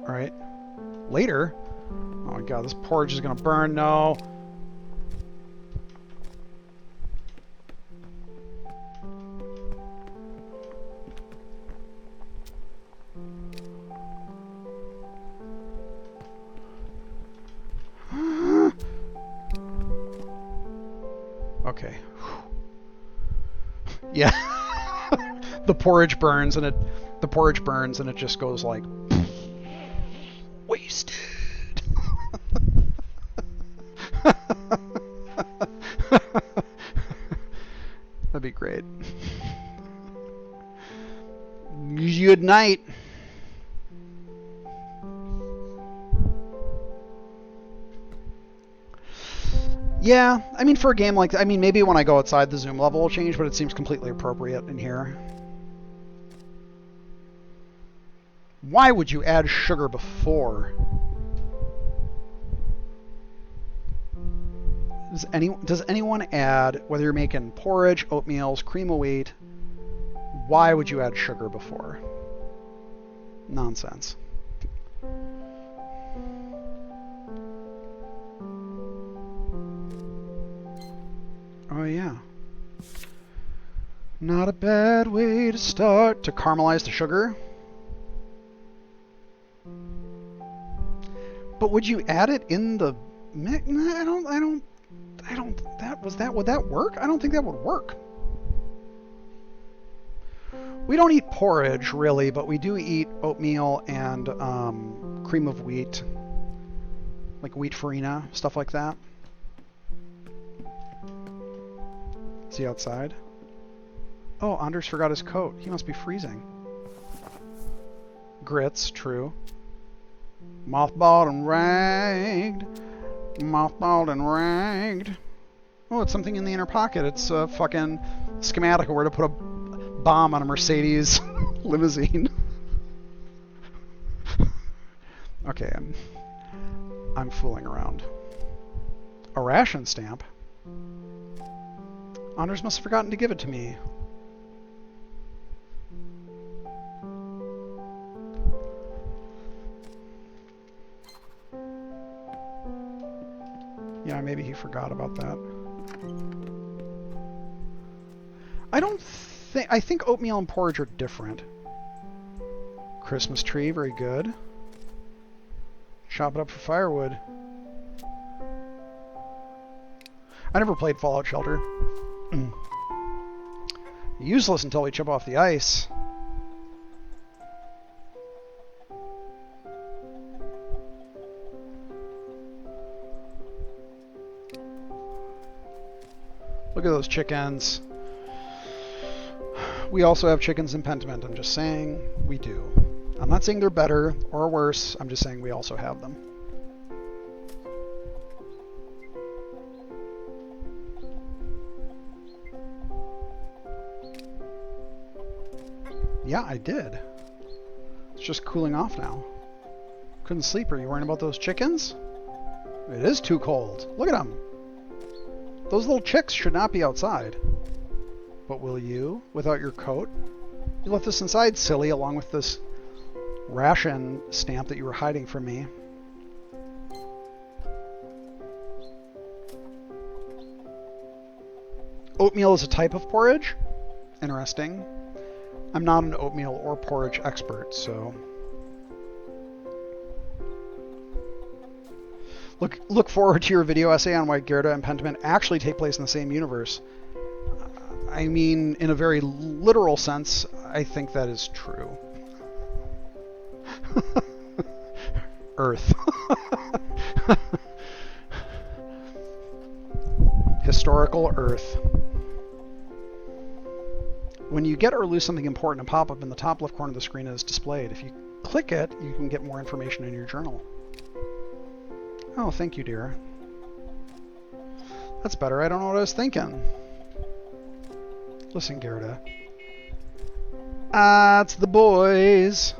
Alright. Later? Oh my god, this porridge is gonna burn. No. Okay. Yeah. The porridge burns and it just goes like wasted. That'd be great. Good night. Yeah, I mean, for a game like... I mean, maybe when I go outside, the zoom level will change, but it seems completely appropriate in here. Why would you add sugar before? Does anyone add, whether you're making porridge, oatmeals, cream of wheat, why would you add sugar before? Nonsense. Oh yeah. Not a bad way to start. To caramelize the sugar. But would you add it in the mix? Would that work? I don't think that would work. We don't eat porridge really, but we do eat oatmeal and cream of wheat, like wheat farina, stuff like that. Is he outside? Oh, Anders forgot his coat. He must be freezing. Grits, true. Mothballed and ragged. Mothballed and ragged. Oh, it's something in the inner pocket. It's a fucking schematic of where to put a bomb on a Mercedes limousine. Okay, I'm fooling around. A ration stamp? Anders must have forgotten to give it to me. maybe he forgot about that. I think oatmeal and porridge are different. Christmas tree, very good. Chop it up for firewood. I never played Fallout Shelter. Useless until we chip off the ice. Look at those chickens. We also have chickens in Pentiment. I'm just saying we do. I'm not saying they're better or worse. I'm just saying we also have them. Yeah, I did. It's just cooling off now. Couldn't sleep. Are you worrying about those chickens? It is too cold. Look at them. Those little chicks should not be outside. But will you, without your coat? You left this inside, silly, along with this ration stamp that you were hiding from me. Oatmeal is a type of porridge? Interesting. I'm not an oatmeal or porridge expert, so... Look forward to your video essay on why Gerda and Pentiment actually take place in the same universe. I mean, in a very literal sense, I think that is true. Earth. Historical Earth. When you get or lose something important, a pop-up in the top left corner of the screen is displayed. If you click it, you can get more information in your journal. Oh, thank you, dear. That's better. I don't know what I was thinking. Listen, Gerda. It's the boys.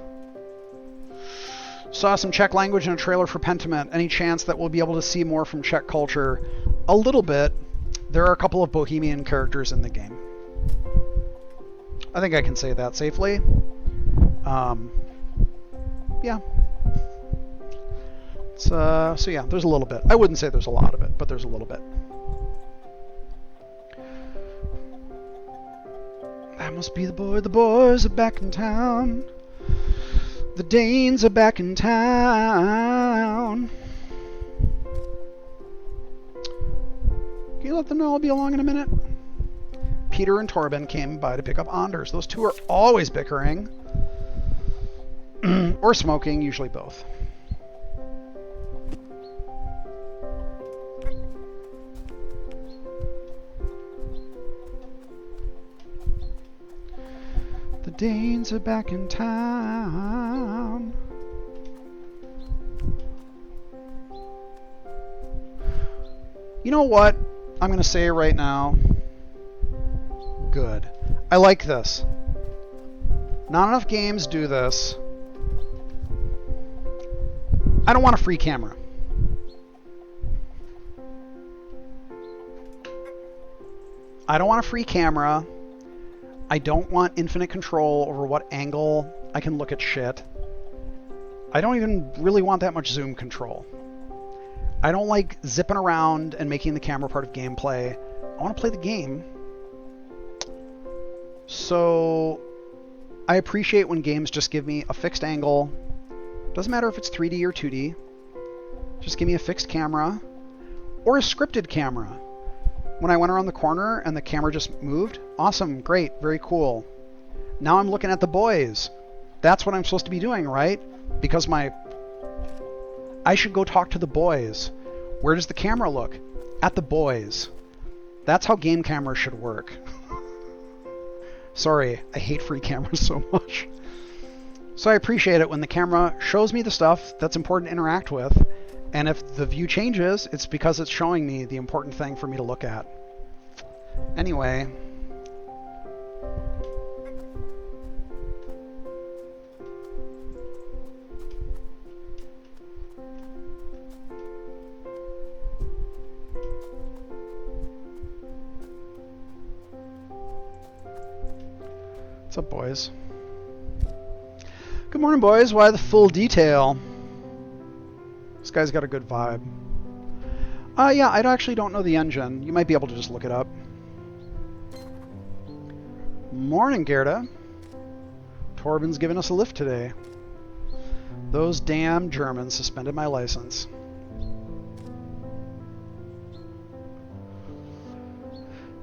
Saw some Czech language in a trailer for Pentiment. Any chance that we'll be able to see more from Czech culture? A little bit. There are a couple of Bohemian characters in the game. I think I can say that safely. Yeah. So yeah, there's a little bit. I wouldn't say there's a lot of it, but there's a little bit. That must be the boy. The boys are back in town. The Danes are back in town. Can you let them know I'll be along in a minute? Peter and Torben came by to pick up Anders. Those two are always bickering. Or smoking, usually both. The Danes are back in town. You know what? I'm going to say it right now. Good. I like this. Not enough games do this. I don't want a free camera. I don't want a free camera. I don't want infinite control over what angle I can look at shit. I don't even really want that much zoom control. I don't like zipping around and making the camera part of gameplay. I want to play the game. So I appreciate when games just give me a fixed angle. Doesn't matter if it's 3D or 2D. Just give me a fixed camera or a scripted camera. When I went around the corner and the camera just moved, awesome, great, very cool. Now I'm looking at the boys. That's what I'm supposed to be doing, right? Because I should go talk to the boys. Where does the camera look? At the boys. That's how game cameras should work. Sorry, I hate free cameras so much. So I appreciate it when the camera shows me the stuff that's important to interact with, and if the view changes, it's because it's showing me the important thing for me to look at. Anyway. What's up, boys? Good morning, boys. Why the full detail? This guy's got a good vibe. Yeah, I actually don't know the engine. You might be able to just look it up. Morning, Gerda. Torben's giving us a lift today. Those damn Germans suspended my license.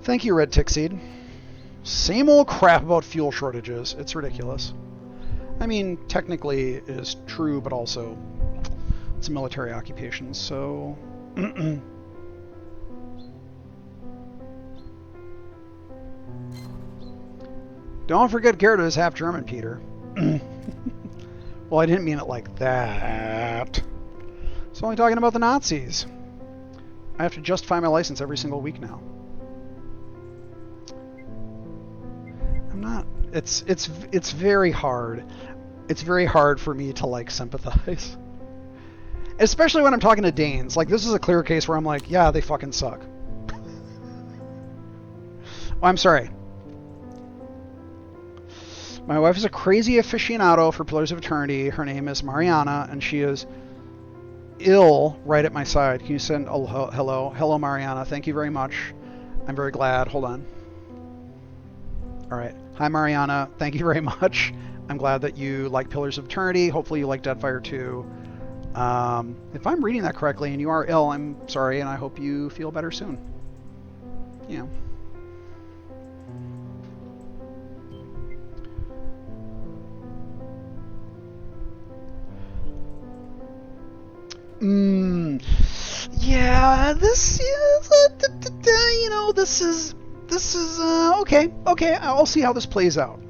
Thank you, Red Tickseed. Same old crap about fuel shortages. It's ridiculous. I mean, technically it is true, but also it's a military occupation, so... Don't forget Gerda is half German, Peter. Well, I didn't mean it like that. It's only talking about the Nazis. I have to justify my license every single week now. I'm not... It's very hard. It's very hard for me to, like, sympathize. Especially when I'm talking to Danes. Like, this is a clear case where I'm like, yeah, they fucking suck. Oh, I'm sorry. My wife is a crazy aficionado for Pillars of Eternity. Her name is Mariana, and she is ill right at my side. Can you send a hello? Hello, Mariana. Thank you very much. I'm very glad. Hold on. All right. Hi, Mariana. Thank you very much. I'm glad that you like Pillars of Eternity. Hopefully you like Deadfire 2. If I'm reading that correctly and you are ill, I'm sorry, and I hope you feel better soon. Yeah. Yeah, this is, you know, this is, okay, I'll see how this plays out.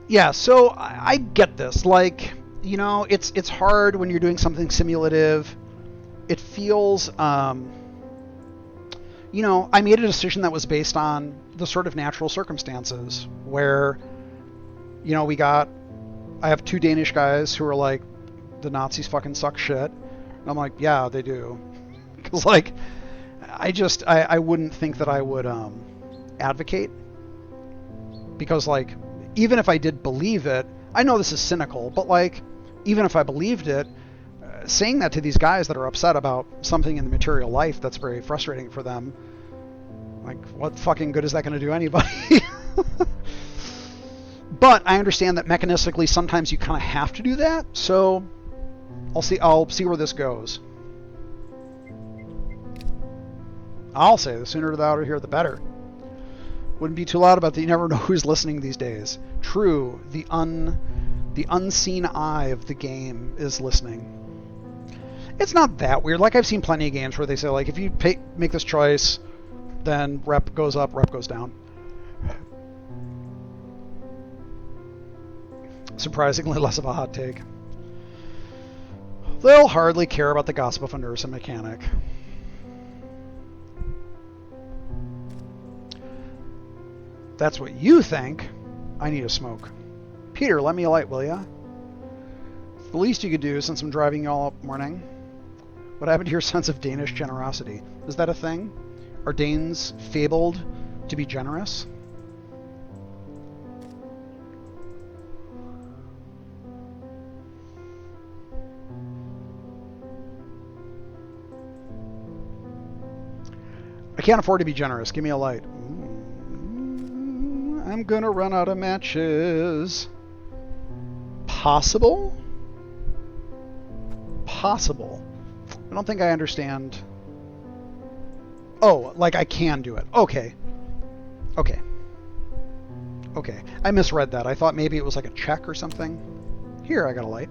Yeah, so I get this, like, you know, it's hard when you're doing something simulative. It feels, you know, I made a decision that was based on the sort of natural circumstances where, you know, I have two Danish guys who are like, the Nazis fucking suck shit. And I'm like, yeah, they do. Because, like, I wouldn't think that I would advocate. Because, like, even if I did believe it, I know this is cynical, but, like, even if I believed it, saying that to these guys that are upset about something in the material life that's very frustrating for them, like, what fucking good is that going to do anybody? But I understand that mechanistically sometimes you kind of have to do that, so I'll see where this goes. I'll say the sooner the louder here the better. Wouldn't be too loud about that. You never know who's listening these days. True, the unseen eye of the game is listening. It's not that weird. Like, I've seen plenty of games where they say, like, if you make this choice, then rep goes up, rep goes down. Surprisingly less of a hot take. They'll hardly care about the gossip of a nurse and mechanic. That's what you think. I need a smoke. Peter, lend me a light, will ya? The least you could do since I'm driving you all up morning. What happened to your sense of Danish generosity? Is that a thing? Are Danes fabled to be generous? I can't afford to be generous. Give me a light. I'm gonna run out of matches. Possible? Possible. I don't think I understand. Oh, like I can do it. Okay. Okay. Okay. I misread that. I thought maybe it was like a check or something. Here, I got a light.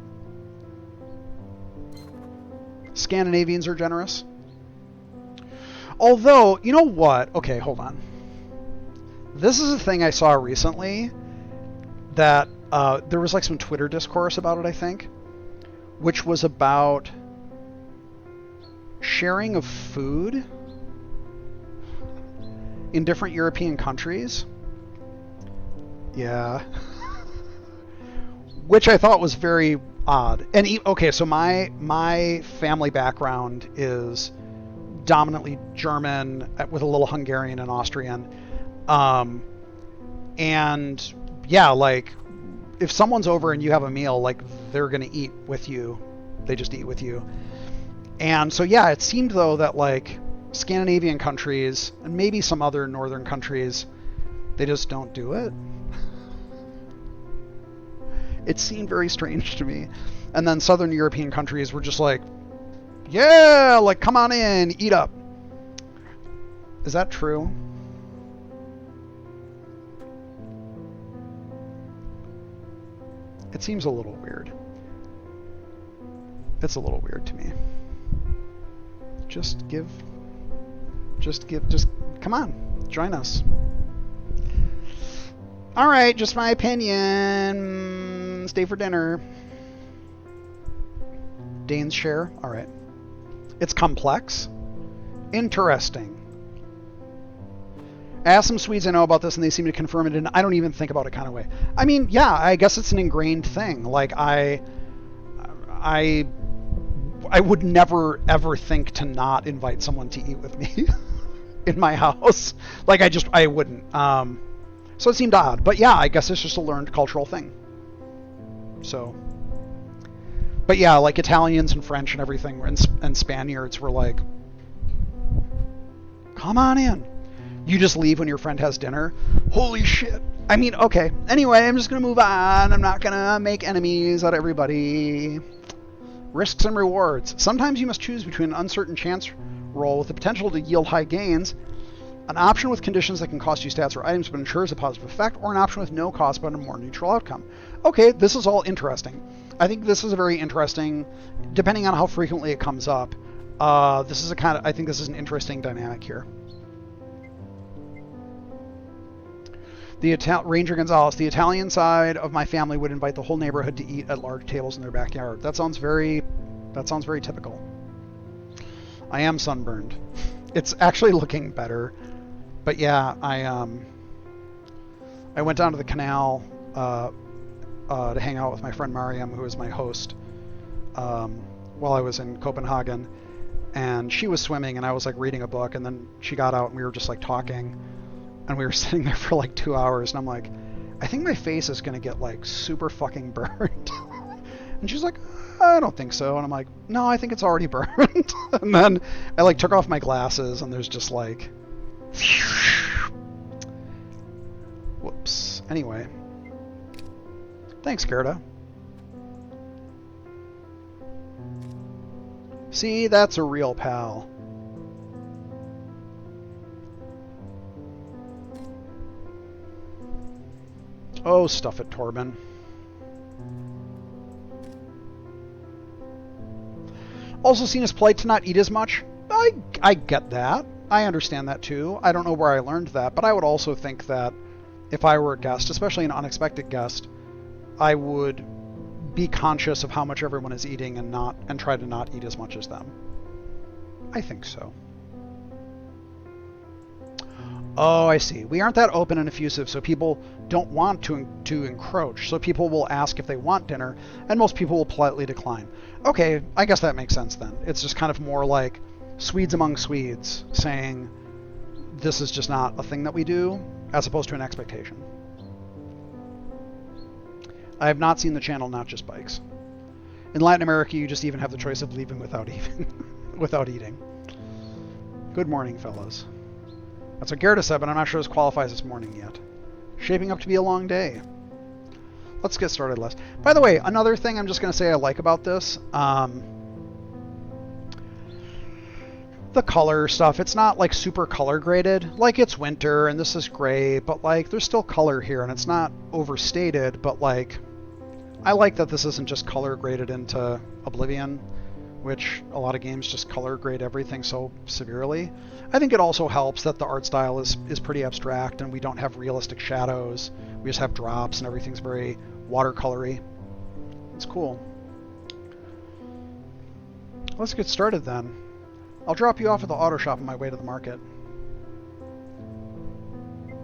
Scandinavians are generous. Although, you know what? Okay, hold on. This is a thing I saw recently that there was like some Twitter discourse about it, I think, which was about sharing of food in different European countries. Yeah. Which I thought was very odd. And okay, so my family background is dominantly German with a little Hungarian and Austrian. And yeah, like if someone's over and you have a meal, like they're going to eat with you. They just eat with you. And so, yeah, it seemed, though, that, like, Scandinavian countries, and maybe some other northern countries, they just don't do it. It seemed very strange to me. And then southern European countries were just like, yeah, like, come on in, eat up. Is that true? It seems a little weird. It's a little weird to me. Just come on, join us. All right, just my opinion. Stay for dinner. Dane's share. All right. It's complex. Interesting. I asked some Swedes I know about this, and they seem to confirm it in I don't even think about it kind of way. I mean, yeah, I guess it's an ingrained thing. Like, I would never, ever think to not invite someone to eat with me in my house. Like, I wouldn't. So it seemed odd. But yeah, I guess it's just a learned cultural thing. So. But yeah, like Italians and French and everything, and Spaniards were like, come on in. You just leave when your friend has dinner? Holy shit. I mean, okay. Anyway, I'm just going to move on. I'm not going to make enemies out of everybody. Risks and rewards. Sometimes you must choose between an uncertain chance roll with the potential to yield high gains, an option with conditions that can cost you stats or items but ensures a positive effect, or an option with no cost but a more neutral outcome. Okay, this is all interesting. I think this is a very interesting, depending on how frequently it comes up, I think this is an interesting dynamic here. Ranger Gonzalez, the Italian side of my family would invite the whole neighborhood to eat at large tables in their backyard. That sounds very typical. I am sunburned. It's actually looking better. But yeah, I went down to the canal to hang out with my friend Mariam, who is my host, while I was in Copenhagen. And she was swimming, and I was like reading a book, and then she got out, and we were just like talking. And we were sitting there for like 2 hours, and I'm like, I think my face is going to get like super fucking burned. And she's like, I don't think so. And I'm like, no, I think it's already burned. And then I like took off my glasses, and there's just like, whoops. Anyway. Thanks, Gerda. See, that's a real pal. Oh, stuff it, Torben. Also seen as polite to not eat as much. I get that. I understand that too. I don't know where I learned that, but I would also think that if I were a guest, especially an unexpected guest, I would be conscious of how much everyone is eating and try to not eat as much as them. I think so. Oh, I see. We aren't that open and effusive, so people don't want to encroach. So people will ask if they want dinner, and most people will politely decline. Okay, I guess that makes sense then. It's just kind of more like Swedes among Swedes saying this is just not a thing that we do, as opposed to an expectation. I have not seen the channel Not Just Bikes. In Latin America, you just even have the choice of leaving without eating. Good morning, fellas. That's what Gerda said, but I'm not sure this qualifies as morning yet. Shaping up to be a long day. Let's get started, Les. By the way, another thing I'm just going to say I like about this, the color stuff, it's not like super color graded. Like, it's winter and this is gray, but like there's still color here and it's not overstated, but like I like that this isn't just color graded into oblivion, which a lot of games just color grade everything so severely. I think it also helps that the art style is pretty abstract and we don't have realistic shadows. We just have drops and everything's very watercolory. It's cool. Let's get started then. I'll drop you off at the auto shop on my way to the market.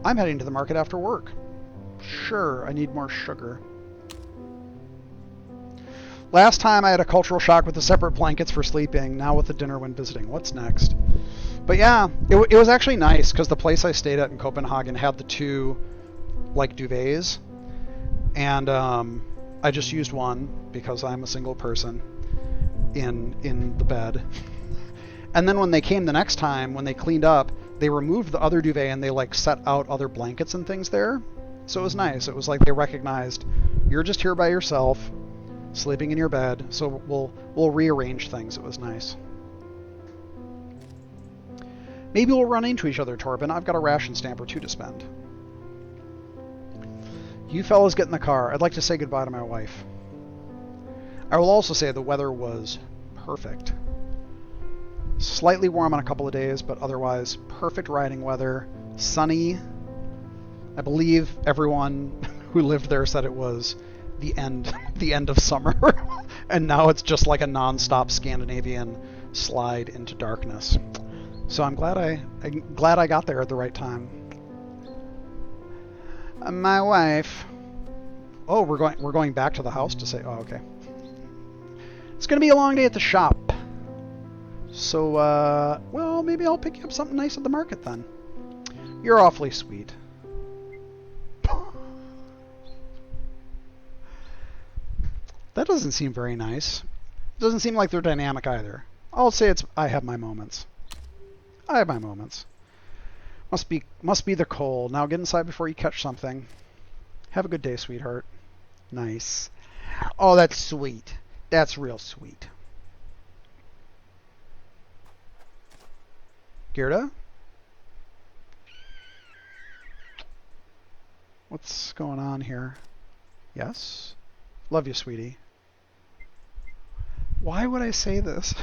I'm heading to the market after work. Sure, I need more sugar. Last time I had a cultural shock with the separate blankets for sleeping, now with the dinner when visiting. What's next? But yeah, it was actually nice because the place I stayed at in Copenhagen had the two like duvets, and I just used one because I'm a single person in the bed. And then when they came the next time, when they cleaned up, they removed the other duvet and they like set out other blankets and things there. So it was nice. It was like they recognized you're just here by yourself, sleeping in your bed. So we'll rearrange things. It was nice. Maybe we'll run into each other, Torben. I've got a ration stamp or two to spend. You fellas get in the car. I'd like to say goodbye to my wife. I will also say the weather was perfect. Slightly warm on a couple of days, but otherwise perfect riding weather. Sunny. I believe everyone who lived there said it was the end of summer. And now it's just like a non-stop Scandinavian slide into darkness. So I'm glad I got there at the right time. My wife. Oh, we're going back to the house to say. Oh, okay. It's gonna be a long day at the shop. So, well, maybe I'll pick you up something nice at the market then. You're awfully sweet. That doesn't seem very nice. It doesn't seem like they're dynamic either. I'll say I have my moments. I have my moments. Must be the cold. Now get inside before you catch something. Have a good day, sweetheart. Nice. Oh, that's sweet. That's real sweet. Gerda? What's going on here? Yes? Love you, sweetie. Why would I say this?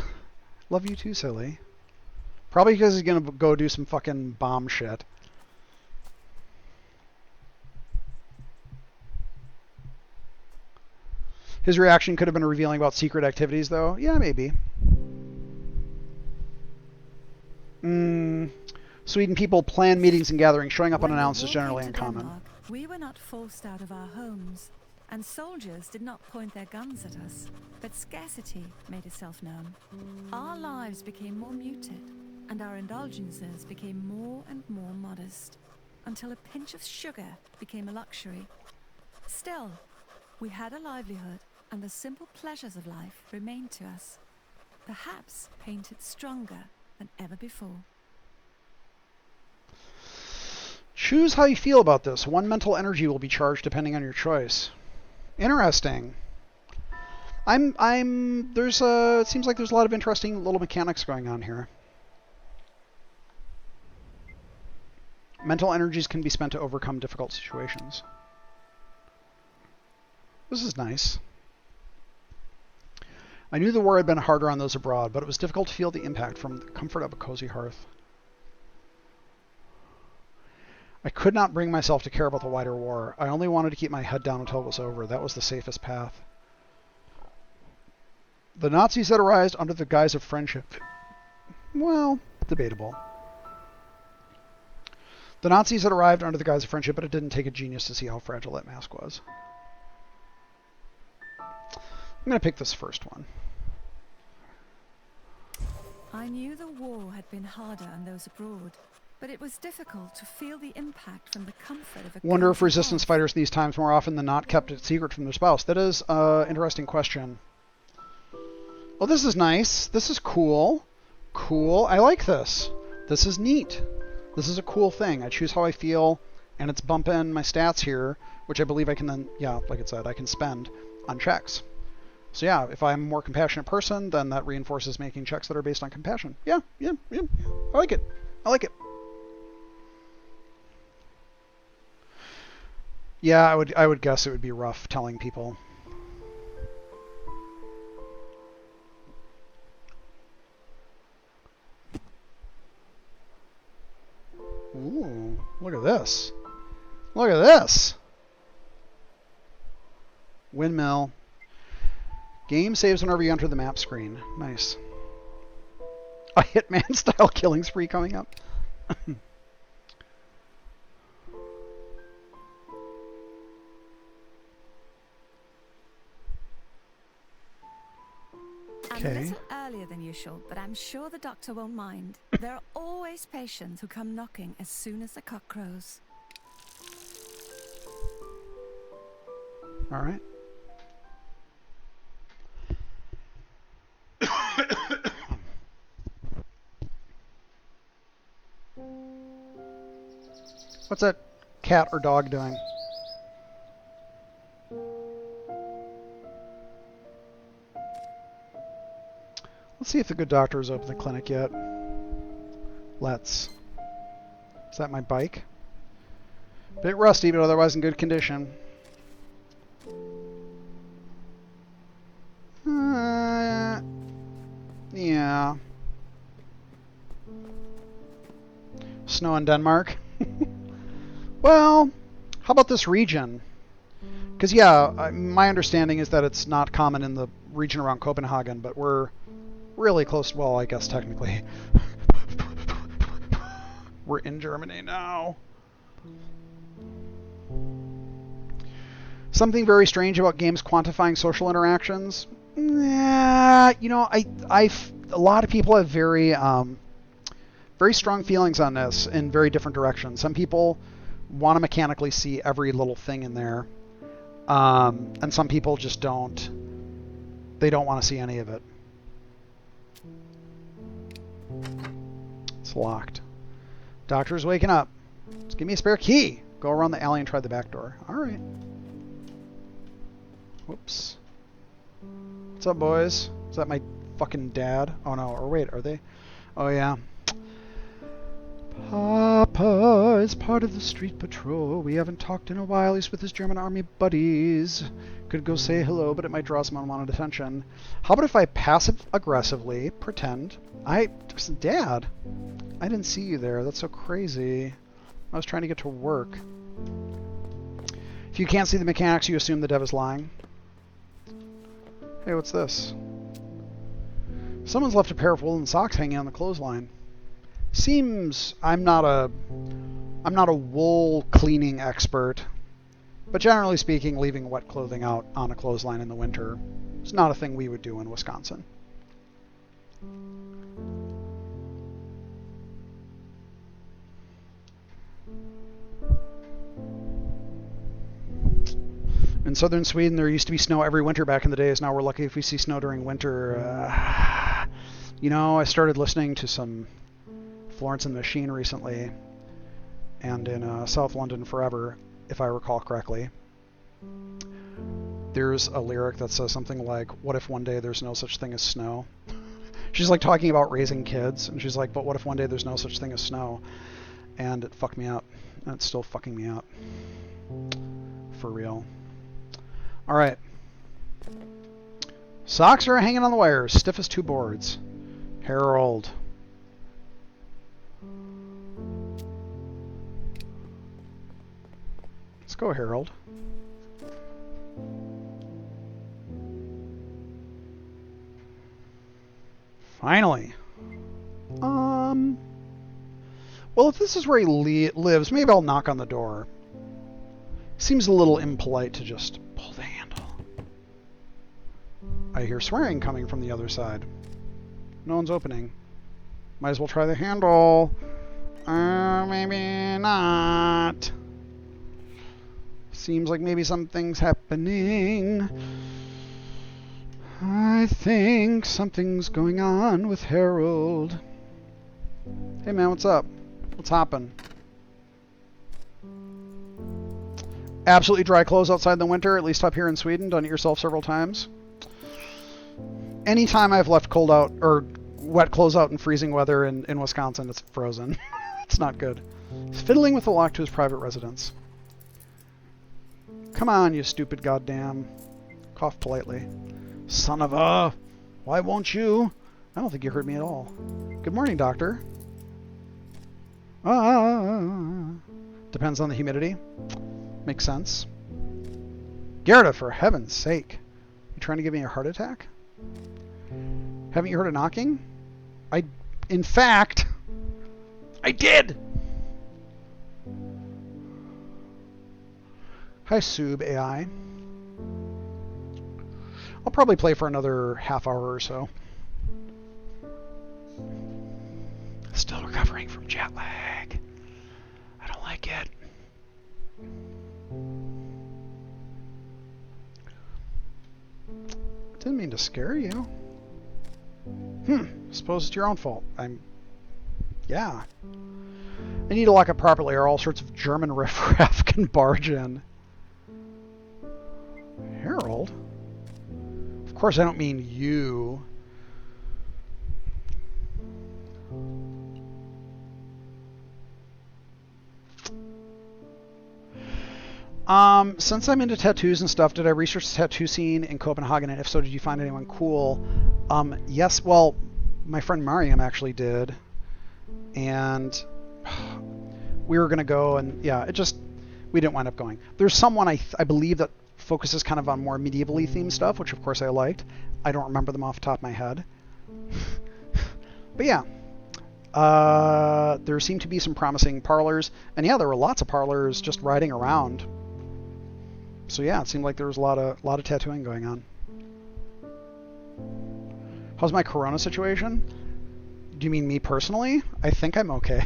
Love you too, silly. Probably because he's gonna go do some fucking bomb shit. His reaction could have been revealing about secret activities, though. Yeah, maybe. Sweden people plan meetings and gatherings. Showing up unannounced is generally uncommon. Denmark, we were not forced out of our homes, and soldiers did not point their guns at us, but scarcity made itself known. Our lives became more muted, and our indulgences became more and more modest, until a pinch of sugar became a luxury. Still, we had a livelihood, and the simple pleasures of life remained to us, perhaps painted stronger than ever before. Choose how you feel about this. One mental energy will be charged depending on your choice. Interesting. It seems like there's a lot of interesting little mechanics going on here. Mental energies can be spent to overcome difficult situations. This is nice. I knew the war had been harder on those abroad, but it was difficult to feel the impact from the comfort of a cozy hearth. I could not bring myself to care about the wider war. I only wanted to keep my head down until it was over. That was the safest path. The Nazis had arisen under the guise of friendship. Well, debatable. The Nazis had arrived under the guise of friendship, but it didn't take a genius to see how fragile that mask was. I'm going to pick this first one. I knew the war had been harder on those abroad, but it was difficult to feel the impact from the comfort of a Wonder if cozy resistance hearth. fighters these times more often than not kept it secret from their spouse. That is an interesting question. Well, this is nice. This is cool. Cool. I like this. This is neat. This is a cool thing. I choose how I feel, and it's bumping my stats here, which I believe I can then, yeah, like it said, I can spend on checks. So yeah, if I'm a more compassionate person, then that reinforces making checks that are based on compassion. Yeah. I like it. Yeah, I would guess it would be rough telling people. Ooh, look at this. Look at this. Windmill. Game saves whenever you enter the map screen. Nice. A Hitman style killing spree coming up. I'm a little earlier than usual, but I'm sure the doctor won't mind. There are always patients who come knocking as soon as the cock crows. All right. What's that cat or dog doing? Let's see if the good doctor has opened the clinic yet. Let's. Is that my bike? Bit rusty, but otherwise in good condition. Yeah. Snow in Denmark? Well, how about this region? Because, yeah, my understanding is that it's not common in the region around Copenhagen, but we're really close. Well, I guess technically. We're in Germany now. Something very strange about games quantifying social interactions. You know, a lot of people have very strong feelings on this in very different directions. Some people want to mechanically see every little thing in there, and some people just don't. They don't want to see any of it. It's locked. Doctor's waking up. Just give me a spare key. Go around the alley and try the back door. All right. Whoops. What's up, boys? Is that my fucking dad? Oh, no. Or wait, are they? Oh, yeah. Papa is part of the street patrol. We haven't talked in a while. He's with his German army buddies. Could go say hello, but it might draw some unwanted attention. How about if I passive-aggressively pretend Dad, I didn't see you there. That's so crazy. I was trying to get to work. If you can't see the mechanics, you assume the dev is lying. Hey, what's this? Someone's left a pair of woolen socks hanging on the clothesline. Seems I'm not a wool cleaning expert, but generally speaking, leaving wet clothing out on a clothesline in the winter is not a thing we would do in Wisconsin. In southern Sweden, there used to be snow every winter back in the days. Now we're lucky if we see snow during winter. You know, I started listening to some Florence and the Machine recently, and in South London Forever, if I recall correctly, there's a lyric that says something like, what if one day there's no such thing as snow? She's like talking about raising kids, and she's like, but what if one day there's no such thing as snow? And it fucked me up, and it's still fucking me up. For real. Alright. Socks are hanging on the wires, stiff as two boards. Harold. Let's go, Harold. Finally. Well, if this is where he lives, maybe I'll knock on the door. Seems a little impolite to just pull the handle. I hear swearing coming from the other side. No one's opening. Might as well try the handle. Maybe not. Seems like maybe something's happening. I think something's going on with Harold. Hey man, what's up? What's hoppin'? Absolutely dry clothes outside in the winter, at least up here in Sweden. Done it yourself several times. Anytime I've left cold out or wet clothes out in freezing weather in Wisconsin, it's frozen. It's not good. He's fiddling with the lock to his private residence. Come on, you stupid goddamn. Cough politely. Son of a... Why won't you? I don't think you heard me at all. Good morning, doctor. Depends on the humidity. Makes sense. Gerda, for heaven's sake. You trying to give me a heart attack? Haven't you heard a knocking? In fact, I did! Hi, Sub AI. I'll probably play for another half hour or so. Still recovering from jet lag. I don't like it. Didn't mean to scare you. Suppose it's your own fault. Yeah. I need to lock it properly or all sorts of German riffraff can barge in. Harold? Of course I don't mean you. Since I'm into tattoos and stuff, did I research the tattoo scene in Copenhagen? And if so, did you find anyone cool? Yes, well, my friend Mariam actually did. And we were going to go, and yeah, we didn't wind up going. There's someone, I believe, that focuses kind of on more medievally themed stuff, which of course I liked. I don't remember them off the top of my head. But yeah. There seemed to be some promising parlors. And yeah, there were lots of parlors just riding around. So yeah, it seemed like there was a lot of tattooing going on. How's my corona situation? Do you mean me personally? I think I'm okay.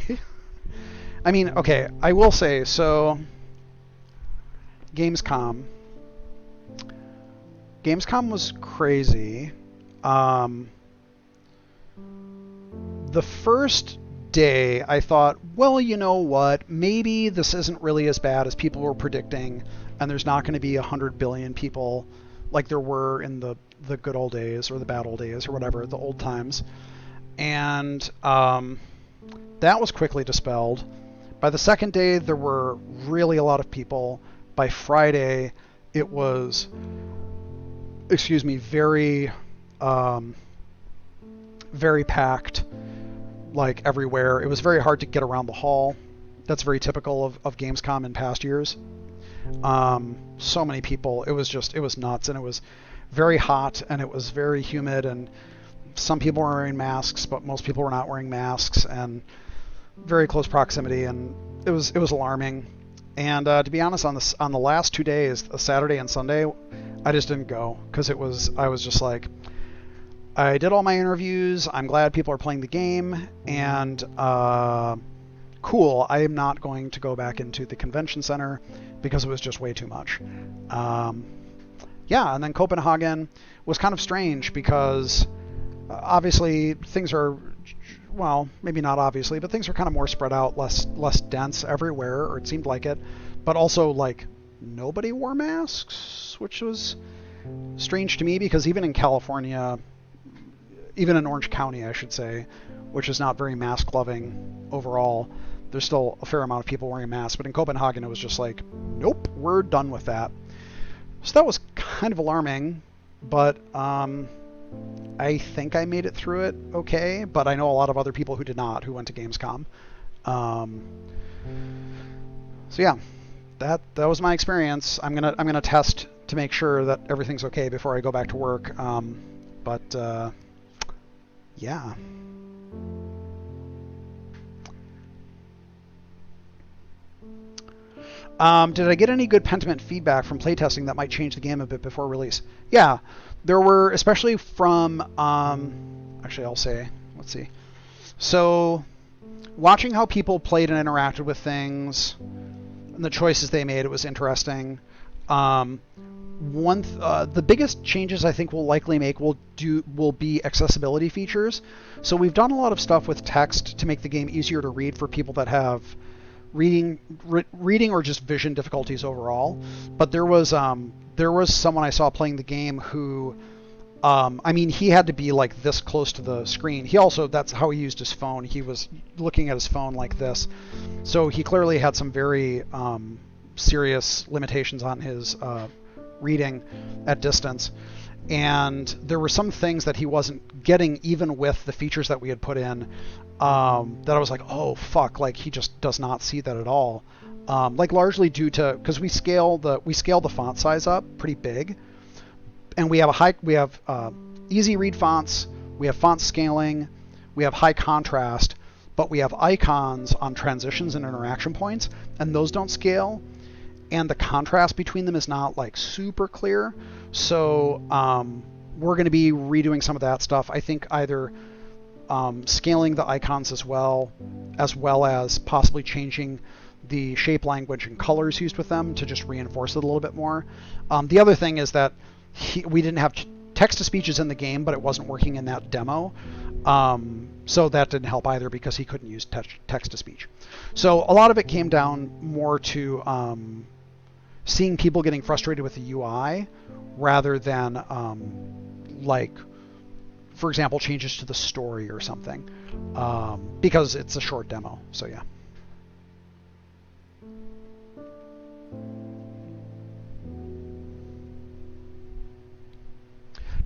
I mean, okay, I will say, so Gamescom was crazy. The first day I thought, well, you know what, maybe this isn't really as bad as people were predicting, and there's not going to be 100 billion people like there were in the good old days, or the bad old days, or whatever, the old times. And that was quickly dispelled. By the second day, there were really a lot of people. By Friday, it was, very, very packed, like everywhere. It was very hard to get around the hall. That's very typical of Gamescom in past years. So many people. It was nuts, and it was very hot, and it was very humid, and some people were wearing masks, but most people were not wearing masks, and very close proximity, and it was alarming. And to be honest, on the last 2 days, Saturday and Sunday, I just didn't go because I was just like, I did all my interviews. I'm glad people are playing the game, and cool. I am not going to go back into the convention center because it was just way too much. Yeah, and then Copenhagen was kind of strange because obviously things are, well, maybe not obviously, but things are kind of more spread out, less dense everywhere, or it seemed like it. But also, like, nobody wore masks, which was strange to me because even in California, even in Orange County, I should say, which is not very mask-loving overall, there's still a fair amount of people wearing masks. But in Copenhagen, it was just like, nope, we're done with that. So that was kind of alarming, but I think I made it through it okay, but I know a lot of other people who did not, who went to Gamescom. So yeah, that was my experience. I'm gonna test to make sure that everything's okay before I go back to work. Yeah. Did I get any good Pentiment feedback from playtesting that might change the game a bit before release? Yeah, there were, especially from, actually I'll say, let's see. So, watching how people played and interacted with things, and the choices they made, it was interesting. The biggest changes I think we'll likely make will be accessibility features. So we've done a lot of stuff with text to make the game easier to read for people that have reading or just vision difficulties overall. But there was someone I saw playing the game who, I mean, he had to be like this close to the screen. He also, that's how he used his phone. He was looking at his phone like this. So he clearly had some very serious limitations on his reading at distance. And there were some things that he wasn't getting even with the features that we had put in, that I was like, oh fuck, like he just does not see that at all. Like largely due to, because we scale the font size up pretty big, and we have easy read fonts, we have font scaling, we have high contrast, but we have icons on transitions and interaction points, and those don't scale, and the contrast between them is not like super clear. So we're going to be redoing some of that stuff. I think either scaling the icons as well as possibly changing the shape language and colors used with them to just reinforce it a little bit more. The other thing is that we didn't have text-to-speech is in the game, but it wasn't working in that demo. So that didn't help either because he couldn't use text-to-speech. So a lot of it came down more to seeing people getting frustrated with the UI rather than, like, for example, changes to the story or something, because it's a short demo. So yeah.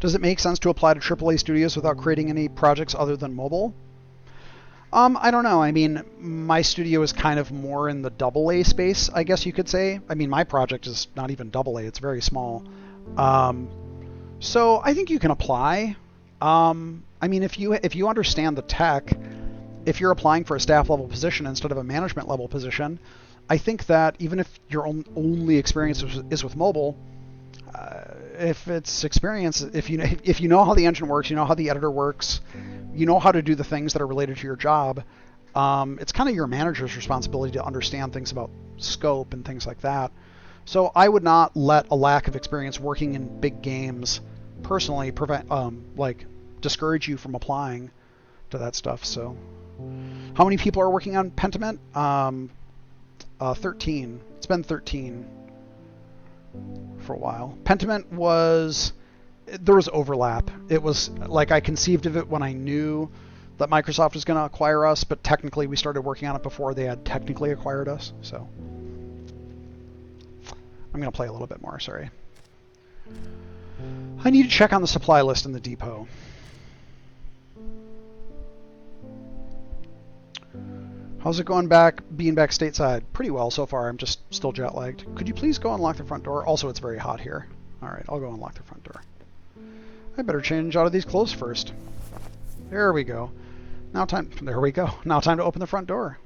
Does it make sense to apply to AAA studios without creating any projects other than mobile? I don't know. I mean, my studio is kind of more in the AA space, I guess you could say. I mean, my project is not even AA. It's very small. So I think you can apply. I mean, if you understand the tech, if you're applying for a staff level position instead of a management level position, I think that even if your only experience is with mobile, if it's experience, if you know how the engine works, you know how the editor works, you know how to do the things that are related to your job, it's kind of your manager's responsibility to understand things about scope and things like that. So I would not let a lack of experience working in big games personally discourage you from applying to that stuff. So how many people are working on Pentiment? 13. It's been 13 for a while. Pentiment there was overlap. It was like I conceived of it when I knew that Microsoft was going to acquire us, but technically we started working on it before they had technically acquired us. So I'm going to play a little bit more, sorry. I need to check on the supply list in the depot. How's it going being back stateside? Pretty well so far. I'm just still jet lagged. Could you please go unlock the front door? Also, it's very hot here. All right, I'll go unlock the front door. I better change out of these clothes first. There we go. There we go. Now time to open the front door.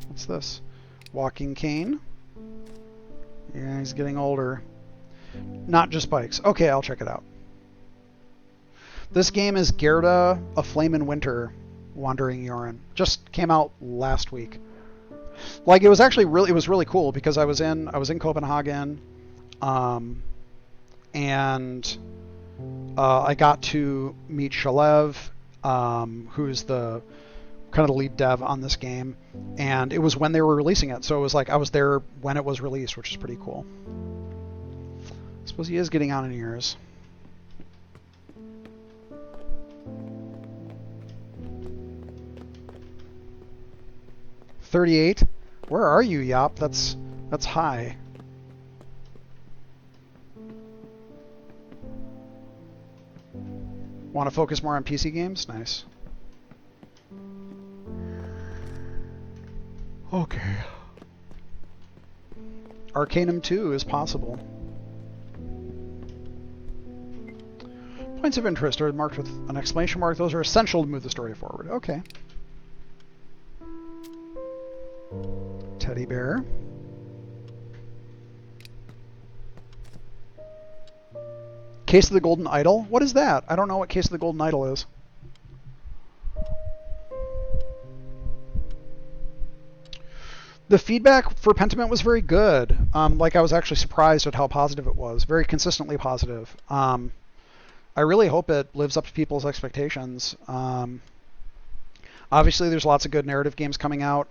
What's this? Walking cane. Yeah, he's getting older. Not just bikes. Okay, I'll check it out. This game is Gerda, A Flame in Winter, Wandering Urine. Just came out last week. Like, it was actually really cool because I was in Copenhagen, and I got to meet Shalev, who's the kind of the lead dev on this game, and it was when they were releasing it, so it was like I was there when it was released, which is pretty cool. I suppose he is getting on in years. $38? Where are you, Yop? That's high. Want to focus more on PC games? Nice. Okay. Arcanum 2 is possible. Points of interest are marked with an exclamation mark. Those are essential to move the story forward. Okay. Teddy bear. Case of the Golden Idol? What is that? I don't know what Case of the Golden Idol is. The feedback for Pentiment was very good. Like, I was actually surprised at how positive it was. Very consistently positive. I really hope it lives up to people's expectations. Obviously, there's lots of good narrative games coming out.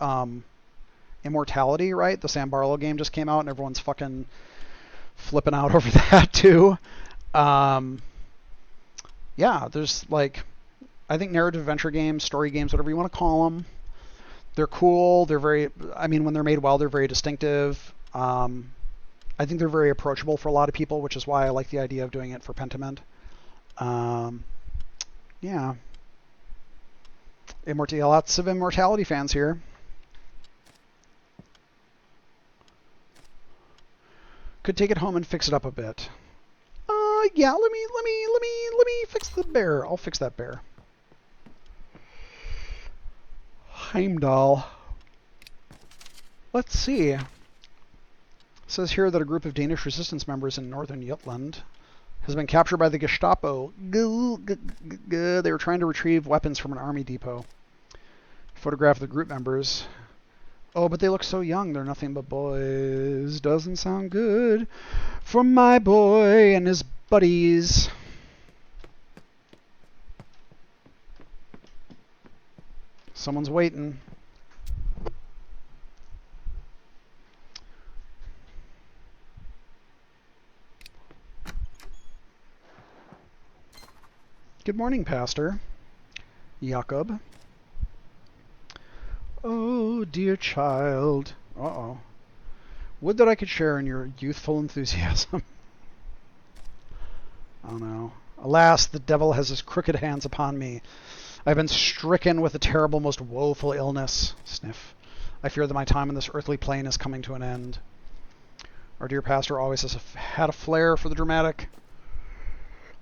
Immortality, right? The Sam Barlow game just came out, and everyone's fucking flipping out over that, too. Yeah, there's, like, I think narrative adventure games, story games, whatever you want to call them, they're cool. They're very, I mean, when they're made well, they're very distinctive. I think they're very approachable for a lot of people, which is why I like the idea of doing it for Pentiment. Yeah. Lots of Immortality fans here. Could take it home and fix it up a bit. Yeah, let me fix the bear. I'll fix that bear. Heimdall. Let's see. It says here that a group of Danish resistance members in northern Jutland has been captured by the Gestapo. They were trying to retrieve weapons from an army depot. Photograph of the group members. Oh, but they look so young. They're nothing but boys. Doesn't sound good for my boy and his buddies. Someone's waiting. Good morning, Pastor. Jakob. Oh, dear child. Uh-oh. Would that I could share in your youthful enthusiasm. Oh no. Alas, the devil has his crooked hands upon me. I have been stricken with a terrible, most woeful illness. Sniff. I fear that my time on this earthly plane is coming to an end. Our dear pastor always has had a flair for the dramatic.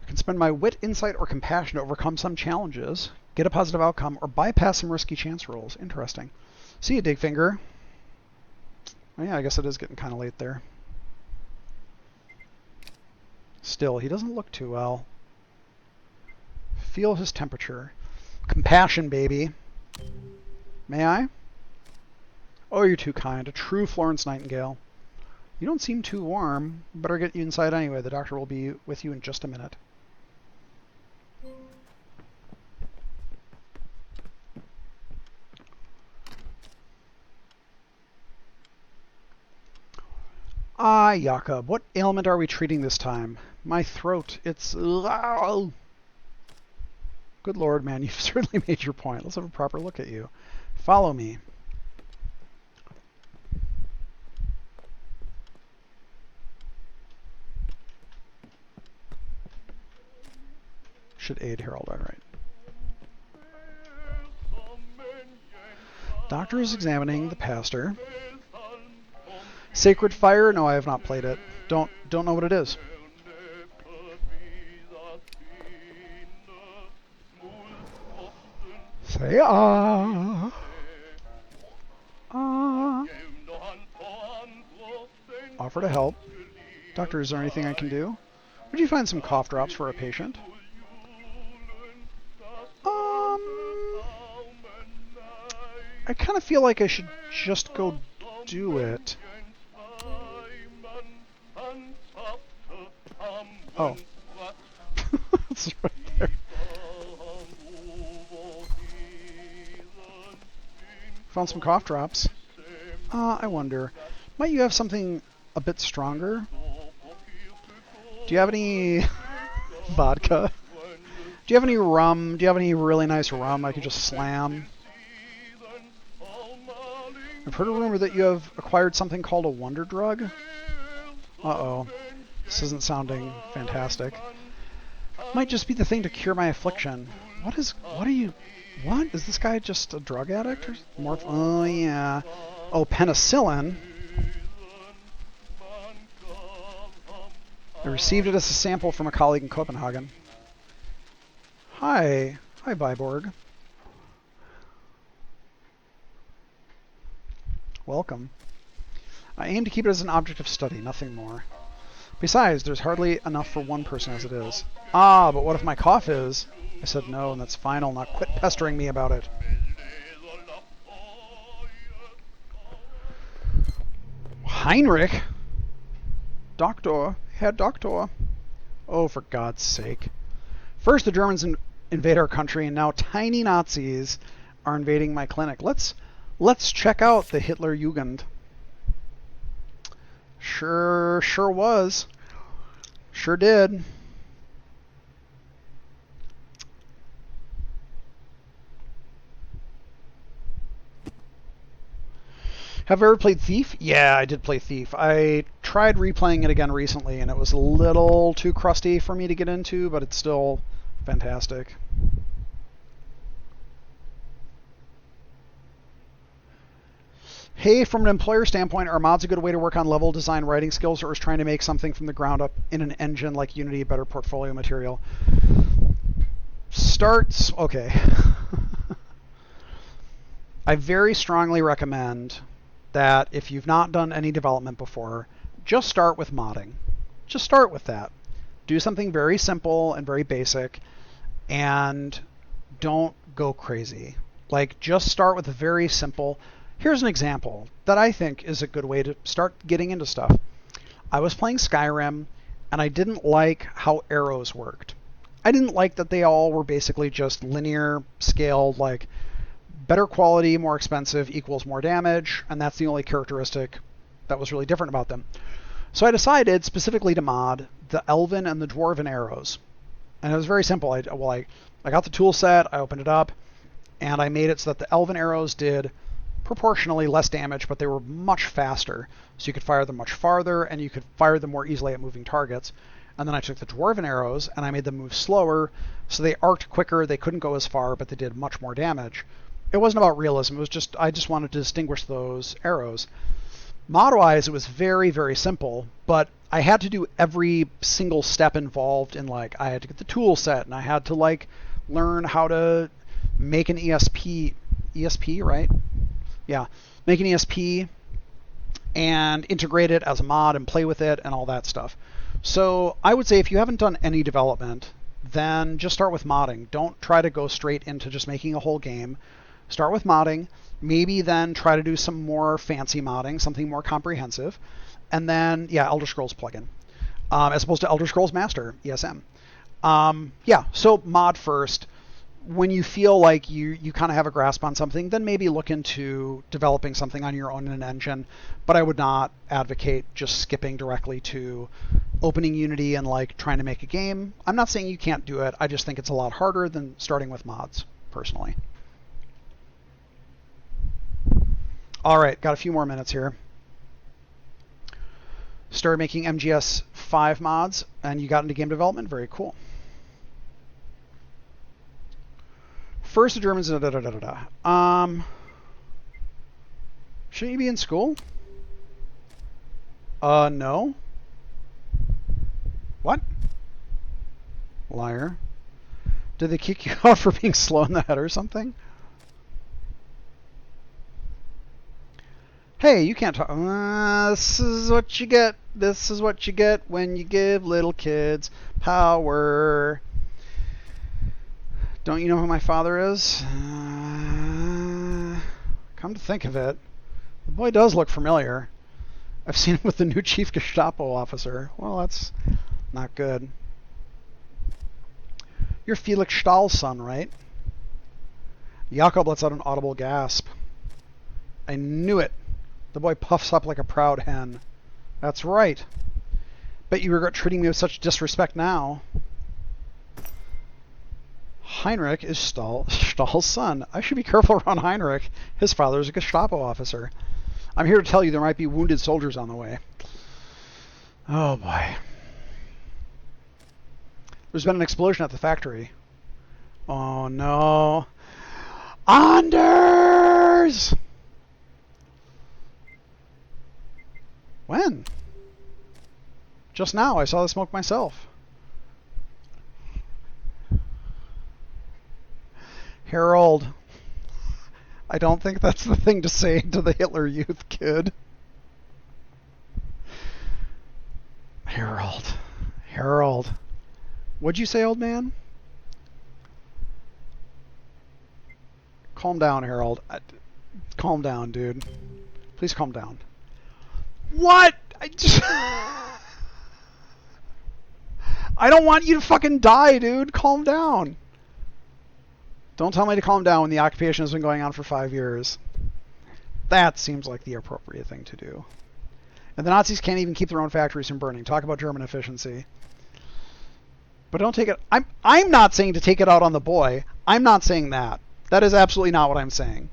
I can spend my wit, insight, or compassion to overcome some challenges, get a positive outcome, or bypass some risky chance rolls. Interesting. See you, Digfinger. Oh, yeah, I guess it is getting kind of late there. Still, he doesn't look too well. Feel his temperature. Compassion, baby. May I? Oh, you're too kind. A true Florence Nightingale. You don't seem too warm. Better get you inside anyway. The doctor will be with you in just a minute. Ah, Jakob, what ailment are we treating this time? My throat, it's... Good Lord, man, you've certainly made your point. Let's have a proper look at you. Follow me. Should aid Harold, all right. Doctor is examining the pastor. Sacred Fire? No, I have not played it. Don't know what it is. Say ah. Ah. Offer to help. Doctor, is there anything I can do? Would you find some cough drops for a patient? I kind of feel like I should just go do it. Oh. It's right there. Found some cough drops. I wonder, might you have something a bit stronger? Do you have any vodka? Do you have any rum? Do you have any really nice rum I could just slam? I've heard a rumor that you have acquired something called a wonder drug. Uh-oh. This isn't sounding fantastic. Might just be the thing to cure my affliction. What is this guy just a drug addict? Or oh, yeah. Oh, penicillin. I received it as a sample from a colleague in Copenhagen. Hi. Hi, Viborg. Welcome. I aim to keep it as an object of study, nothing more. Besides, there's hardly enough for one person as it is. Ah, but what if my cough is? I said no, and that's final. Now quit pestering me about it. Heinrich? Doctor, Herr Doctor. Oh, for God's sake. First the Germans invade our country, and now tiny Nazis are invading my clinic. Let's check out the Hitler Jugend. Sure was. Sure did. Have I ever played Thief? Yeah, I did play Thief. I tried replaying it again recently, and it was a little too crusty for me to get into, but it's still fantastic. Hey, from an employer standpoint, are mods a good way to work on level design writing skills, or is trying to make something from the ground up in an engine like Unity a better portfolio material? Okay. I very strongly recommend that if you've not done any development before, just start with modding. Just start with that. Do something very simple and very basic, and don't go crazy. Like, just start with a very simple. Here's an example that I think is a good way to start getting into stuff. I was playing Skyrim, and I didn't like how arrows worked. I didn't like that they all were basically just linear scaled, like better quality, more expensive equals more damage, and that's the only characteristic that was really different about them. So I decided specifically to mod the elven and the dwarven arrows. And it was very simple. I got the tool set, I opened it up, and I made it so that the elven arrows did proportionally less damage, but they were much faster. So you could fire them much farther, and you could fire them more easily at moving targets. And then I took the dwarven arrows, and I made them move slower, so they arced quicker, they couldn't go as far, but they did much more damage. It wasn't about realism, it was just, I just wanted to distinguish those arrows. Mod-wise, it was very, very simple, but I had to do every single step involved in, like, I had to get the tool set, and I had to, like, learn how to make an ESP, right? Yeah, make an ESP and integrate it as a mod and play with it and all that stuff. So I would say if you haven't done any development, then just start with modding. Don't try to go straight into just making a whole game. Start with modding, maybe then try to do some more fancy modding, something more comprehensive, and then, yeah, Elder Scrolls plugin, as opposed to Elder Scrolls Master, ESM. Yeah, so mod first. When you feel like you kind of have a grasp on something, then maybe look into developing something on your own in an engine. But I would not advocate just skipping directly to opening Unity and like trying to make a game. I'm not saying you can't do it. I just think it's a lot harder than starting with mods, personally. All right, got a few more minutes here. Started making MGS 5 mods, and you got into game development. Very cool. First, the Germans. Shouldn't you be in school? No. What? Liar. Did they kick you out for being slow in the head or something? Hey, you can't talk. This is what you get. This is what you get when you give little kids power. Don't you know who my father is? Come to think of it, the boy does look familiar. I've seen him with the new chief Gestapo officer. Well, that's not good. You're Felix Stahl's son, right? Jakob lets out an audible gasp. I knew it. The boy puffs up like a proud hen. That's right. Bet you regret treating me with such disrespect now. Heinrich is Stahl's son. I should be careful around Heinrich. His father is a Gestapo officer. I'm here to tell you there might be wounded soldiers on the way. Oh boy. There's been an explosion at the factory. Oh no. Anders! When? Just now. I saw the smoke myself. Harold. I don't think that's the thing to say to the Hitler Youth, kid. Harold. Harold. What'd you say, old man? Calm down, Harold. Calm down, dude. Please calm down. What? I don't want you to fucking die, dude. Calm down. Don't tell me to calm down when the occupation has been going on for 5 years. That seems like the appropriate thing to do. And the Nazis can't even keep their own factories from burning. Talk about German efficiency. But don't take it... I'm not saying to take it out on the boy. I'm not saying that. That is absolutely not what I'm saying.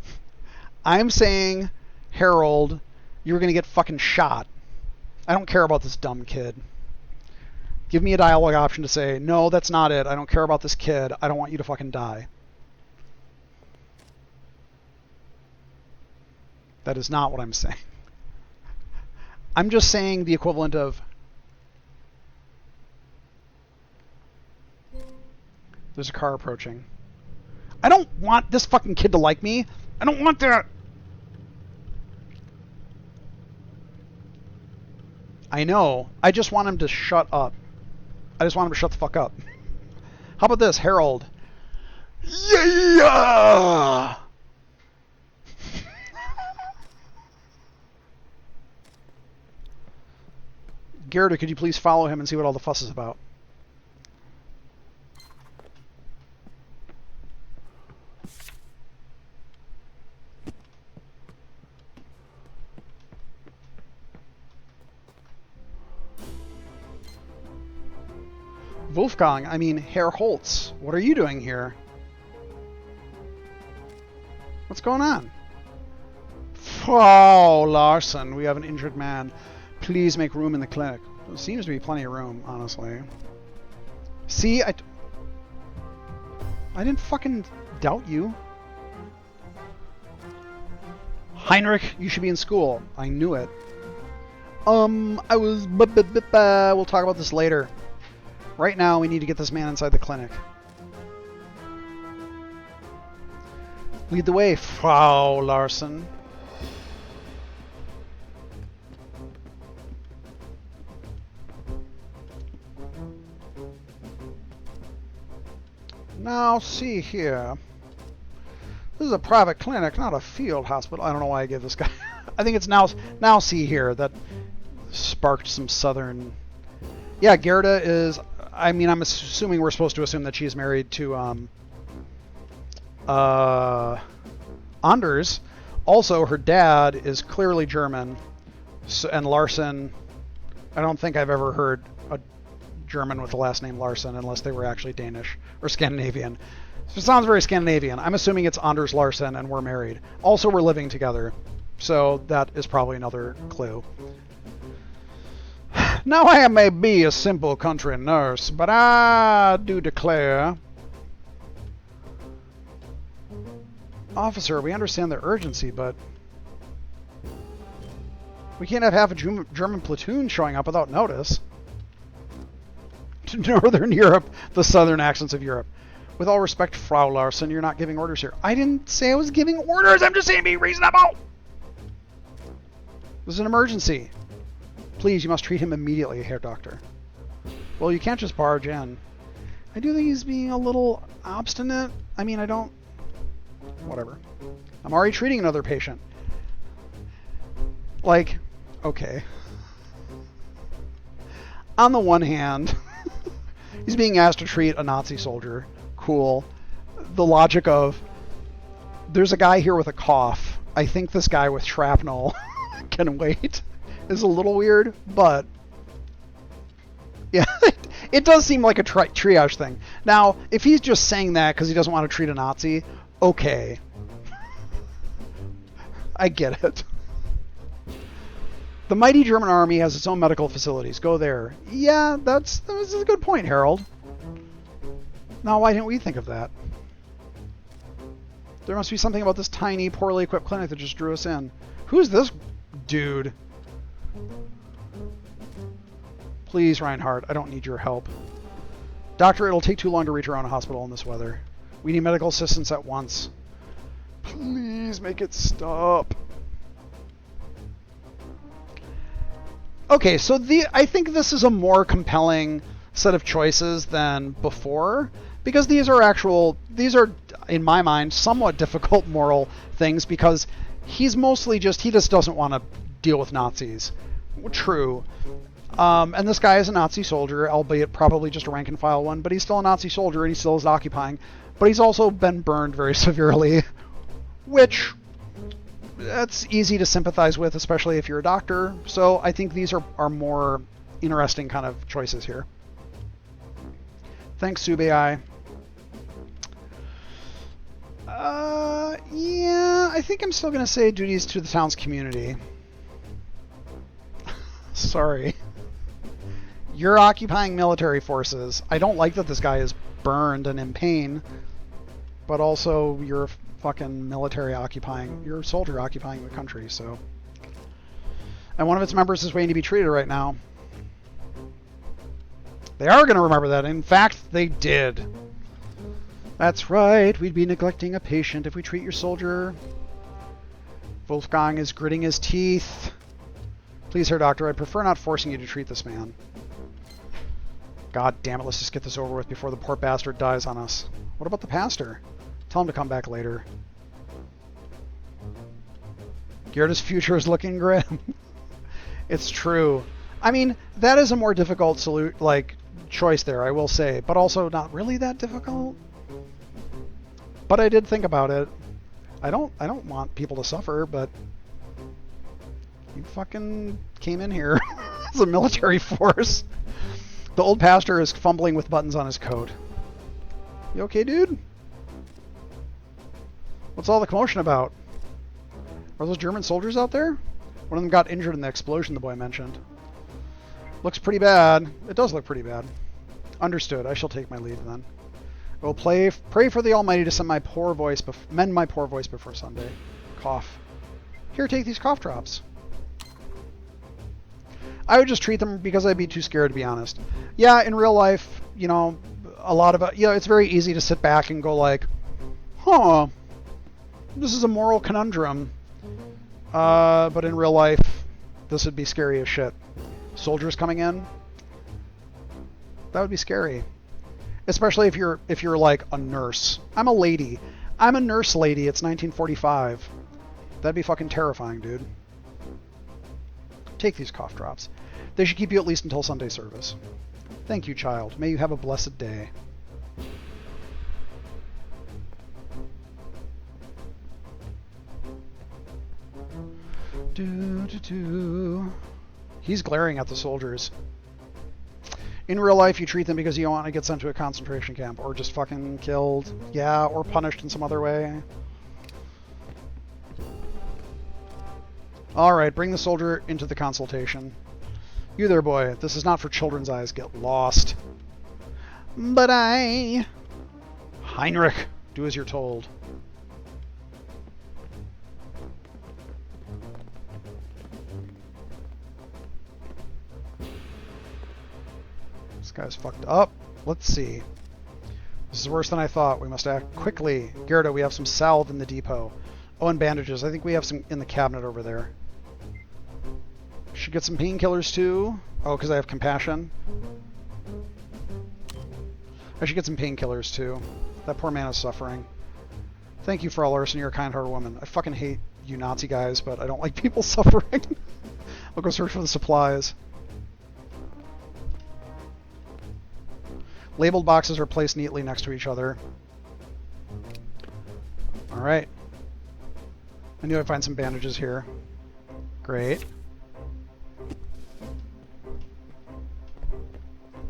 I'm saying, Harold, you're going to get fucking shot. I don't care about this dumb kid. Give me a dialogue option to say, no, that's not it. I don't care about this kid. I don't want you to fucking die. That is not what I'm saying. I'm just saying the equivalent of... There's a car approaching. I don't want this fucking kid to like me. I don't want that. I know. I just want him to shut up. I just want him to shut the fuck up. How about this, Harold? Yeah! Gerda, could you please follow him and see what all the fuss is about? Wolfgang, I mean, Herr Holtz, what are you doing here? What's going on? Frau Larson, we have an injured man. Please make room in the clinic. There seems to be plenty of room, honestly. See, I didn't fucking doubt you. Heinrich, you should be in school. I knew it. I was... We'll talk about this later. Right now, we need to get this man inside the clinic. Lead the way, Frau Larson. Now, see here. This is a private clinic, not a field hospital. I don't know why I gave this guy... I think it's now see here that sparked some southern... Yeah, Gerda is... I mean, I'm assuming we're supposed to assume that she's married to Anders. Also, her dad is clearly German, so, and Larson, I don't think I've ever heard a German with the last name Larson unless they were actually Danish or Scandinavian. So it sounds very Scandinavian. I'm assuming it's Anders Larson and we're married. Also, we're living together, so that is probably another clue. Now I may be a simple country nurse, but I do declare... Officer, we understand the urgency, but... we can't have half a German platoon showing up without notice. To Northern Europe, the southern accents of Europe. With all respect, Frau Larson, you're not giving orders here. I didn't say I was giving orders, I'm just saying be reasonable! This is an emergency. Please, you must treat him immediately, Herr Doctor. Well, you can't just barge in. I do think he's being a little obstinate. I mean, I don't... Whatever. I'm already treating another patient. Like, okay. On the one hand, he's being asked to treat a Nazi soldier. Cool. The logic of, there's a guy here with a cough. I think this guy with shrapnel can wait. Is a little weird, but yeah, it does seem like a triage thing. Now, if he's just saying that because he doesn't want to treat a Nazi, okay. I get it. The mighty German army has its own medical facilities. Go there. Yeah, that's a good point, Harold. Now, why didn't we think of that? There must be something about this tiny, poorly equipped clinic that just drew us in. Who's this dude? Please, Reinhardt, I don't need your help. Doctor, it'll take too long to reach our own hospital in this weather. We need medical assistance at once. Please make it stop. Okay, so I think this is a more compelling set of choices than before, because these are, in my mind, somewhat difficult moral things, because he just doesn't want to deal with Nazis. True. And this guy is a Nazi soldier, albeit probably just a rank and file one, but he's still a Nazi soldier and he still is occupying. But he's also been burned very severely, which that's easy to sympathize with, especially if you're a doctor. So I think these are more interesting kind of choices here. Thanks, Subei. Yeah, I think I'm still going to say duties to the town's community. Sorry. You're occupying military forces. I don't like that this guy is burned and in pain, but also you're fucking you're a soldier occupying the country, so. And one of its members is waiting to be treated right now. They are going to remember that. In fact, they did. That's right. We'd be neglecting a patient if we treat your soldier. Wolfgang is gritting his teeth. Please, Herr Doctor, I'd prefer not forcing you to treat this man. God damn it, let's just get this over with before the poor bastard dies on us. What about the pastor? Tell him to come back later. Gerda's future is looking grim. It's true. I mean, that is a more difficult choice there, I will say, but also not really that difficult. But I did think about it. I don't want people to suffer, but you fucking came in here as a military force. The old pastor is fumbling with buttons on his coat. You okay, dude? What's all the commotion about? Are those German soldiers out there? One of them got injured in the explosion the boy mentioned. Looks pretty bad. It does look pretty bad. Understood. I shall take my leave then. I will pray for the Almighty to mend my poor voice before Sunday. Cough. Here, take these cough drops. I would just treat them because I'd be too scared, to be honest. Yeah, in real life, you know, a lot of it, you know, it's very easy to sit back and go like, huh, this is a moral conundrum. But in real life, this would be scary as shit. Soldiers coming in, that would be scary. Especially if you're like a nurse. I'm a lady. I'm a nurse lady. It's 1945. That'd be fucking terrifying, dude. Take these cough drops. They should keep you at least until Sunday service. Thank you, child. May you have a blessed day. He's glaring at the soldiers. In real life, you treat them because you don't want to get sent to a concentration camp or just fucking killed. Yeah, or punished in some other way. Alright, bring the soldier into the consultation. You there, boy. This is not for children's eyes. Get lost. But Heinrich, do as you're told. This guy's fucked up. Let's see. This is worse than I thought. We must act quickly. Gerda, we have some salve in the depot. Oh, and bandages. I think we have some in the cabinet over there. Should get some painkillers too. Oh, because I have compassion. I should get some painkillers too. That poor man is suffering. Thank you, Frau Larson. You're a kind-hearted woman. I fucking hate you Nazi guys, but I don't like people suffering. I'll go search for the supplies. Labeled boxes are placed neatly next to each other. Alright. I knew I'd find some bandages here. Great.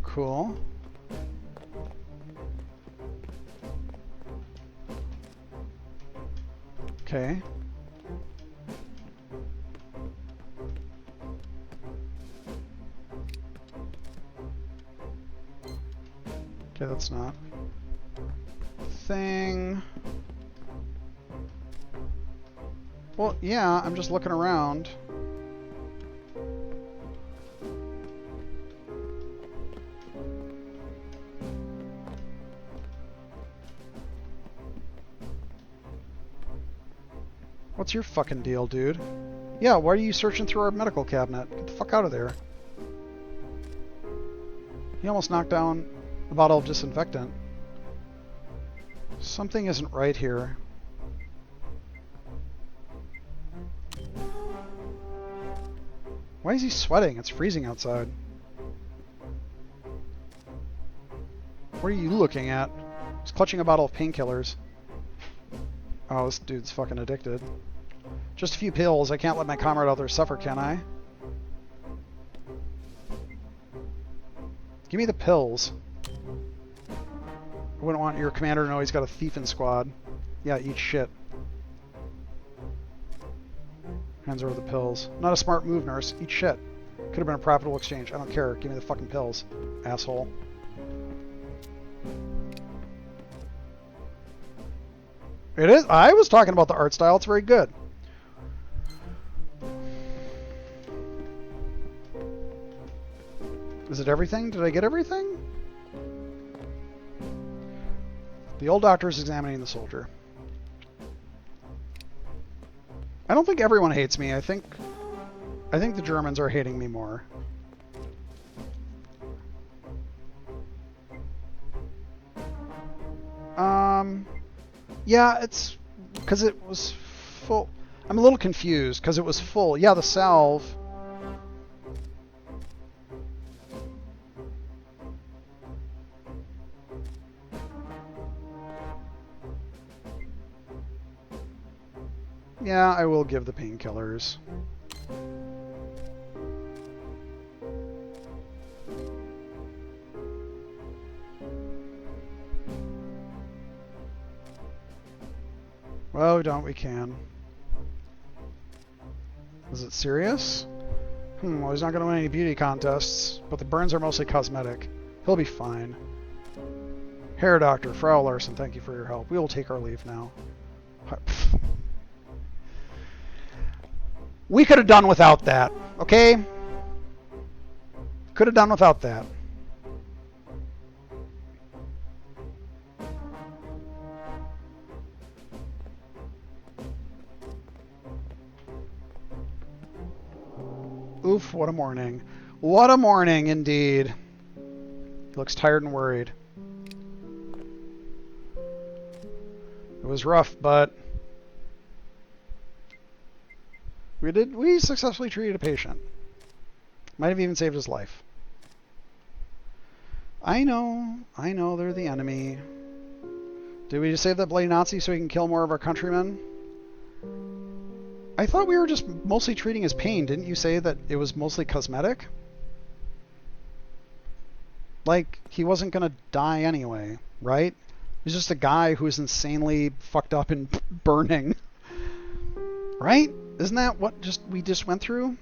Cool. Okay. Okay, that's not a thing. Well, yeah, I'm just looking around. What's your fucking deal, dude? Yeah, why are you searching through our medical cabinet? Get the fuck out of there. He almost knocked down a bottle of disinfectant. Something isn't right here. Why is he sweating? It's freezing outside. What are you looking at? He's clutching a bottle of painkillers. Oh, this dude's fucking addicted. Just a few pills. I can't let my comrade out there suffer, can I? Give me the pills. I wouldn't want your commander to know he's got a thief in squad. Yeah, eat shit. Hands over the pills. Not a smart move, nurse. Eat shit. Could have been a profitable exchange. I don't care. Give me the fucking pills, asshole. It is. I was talking about the art style. It's very good. Is it everything? Did I get everything? The old doctor is examining the soldier. I don't think everyone hates me. I think the Germans are hating me more. Yeah, it's because it was full. I'm a little confused because it was full. Yeah, the salve. Yeah, I will give the painkillers. Well, we don't. We can. Is it serious? Well, he's not going to win any beauty contests, but the burns are mostly cosmetic. He'll be fine. Hair Doctor, Frau Larson, thank you for your help. We will take our leave now. We could have done without that, okay? Could have done without that. Oof, what a morning. What a morning, indeed. He looks tired and worried. It was rough, but we successfully treated a patient. Might have even saved his life. I know, they're the enemy. Did we just save that bloody Nazi so we can kill more of our countrymen? I thought we were just mostly treating his pain. Didn't you say that it was mostly cosmetic? Like, he wasn't gonna die anyway, right? He's just a guy who's insanely fucked up and burning. Right? Isn't that what we just went through?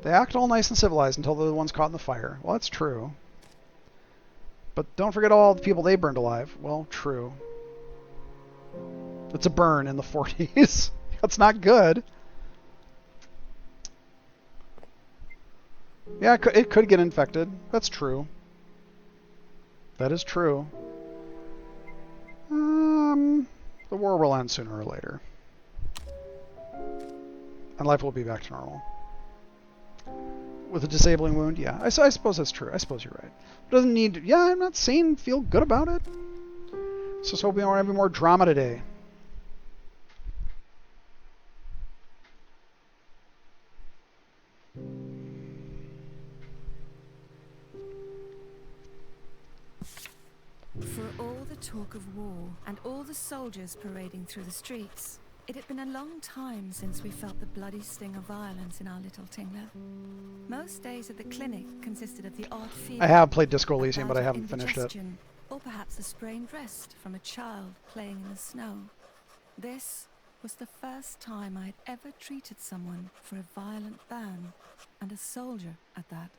They act all nice and civilized until they're the ones caught in the fire. Well, that's true. But don't forget all the people they burned alive. Well, true. It's a burn in the 40s. That's not good. Yeah, it could get infected. That's true. That is true. The war will end sooner or later. And life will be back to normal. With a disabling wound? Yeah, I suppose that's true. I suppose you're right. It doesn't need to, yeah, I'm not saying feel good about it. Just hope we don't have any more drama today. For all the talk of war and all the soldiers parading through the streets, it had been a long time since we felt the bloody sting of violence in our little Tingler. Most days at the clinic consisted of the odd fever. I have played Disco Elysium, but I haven't finished it. Or perhaps a sprained wrist from a child playing in the snow. This was the first time I had ever treated someone for a violent burn, and a soldier at that.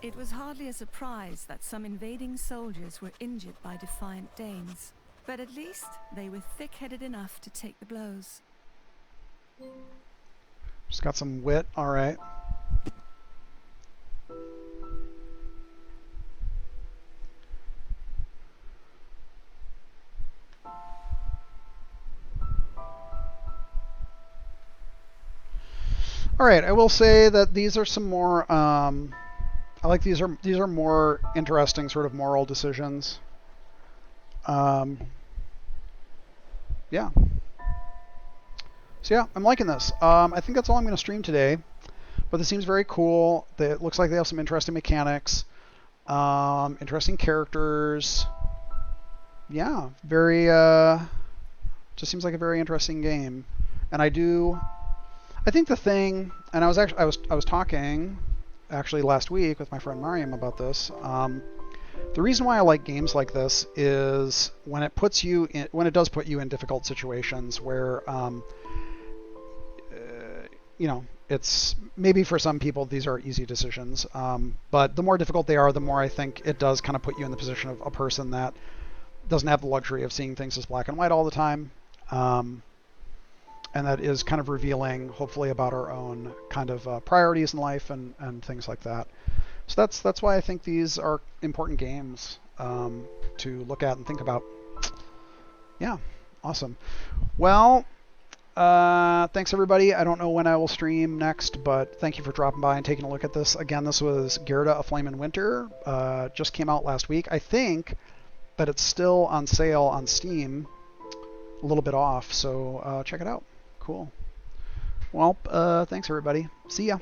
It was hardly a surprise that some invading soldiers were injured by defiant Danes, but at least they were thick-headed enough to take the blows. Just got some wit, alright. Alright, I will say that these are some more I like these are more interesting sort of moral decisions. Yeah. So yeah, I'm liking this. I think that's all I'm going to stream today. But this seems very cool. It looks like they have some interesting mechanics, interesting characters. Yeah, very. Just seems like a very interesting game. And I think the thing, and I was talking actually last week with my friend Mariam about this. The reason why I like games like this is when it does put you in difficult situations where, you know, it's maybe for some people these are easy decisions, but the more difficult they are, the more I think it does kind of put you in the position of a person that doesn't have the luxury of seeing things as black and white all the time. And that is kind of revealing, hopefully, about our own kind of priorities in life and things like that. So that's why I think these are important games to look at and think about. Yeah, awesome. Well, thanks everybody. I don't know when I will stream next, but thank you for dropping by and taking a look at this. Again, this was Gerda, A Flame in Winter. Just came out last week. I think that it's still on sale on Steam. a little bit off, so check it out. Cool. Well, thanks everybody. See ya.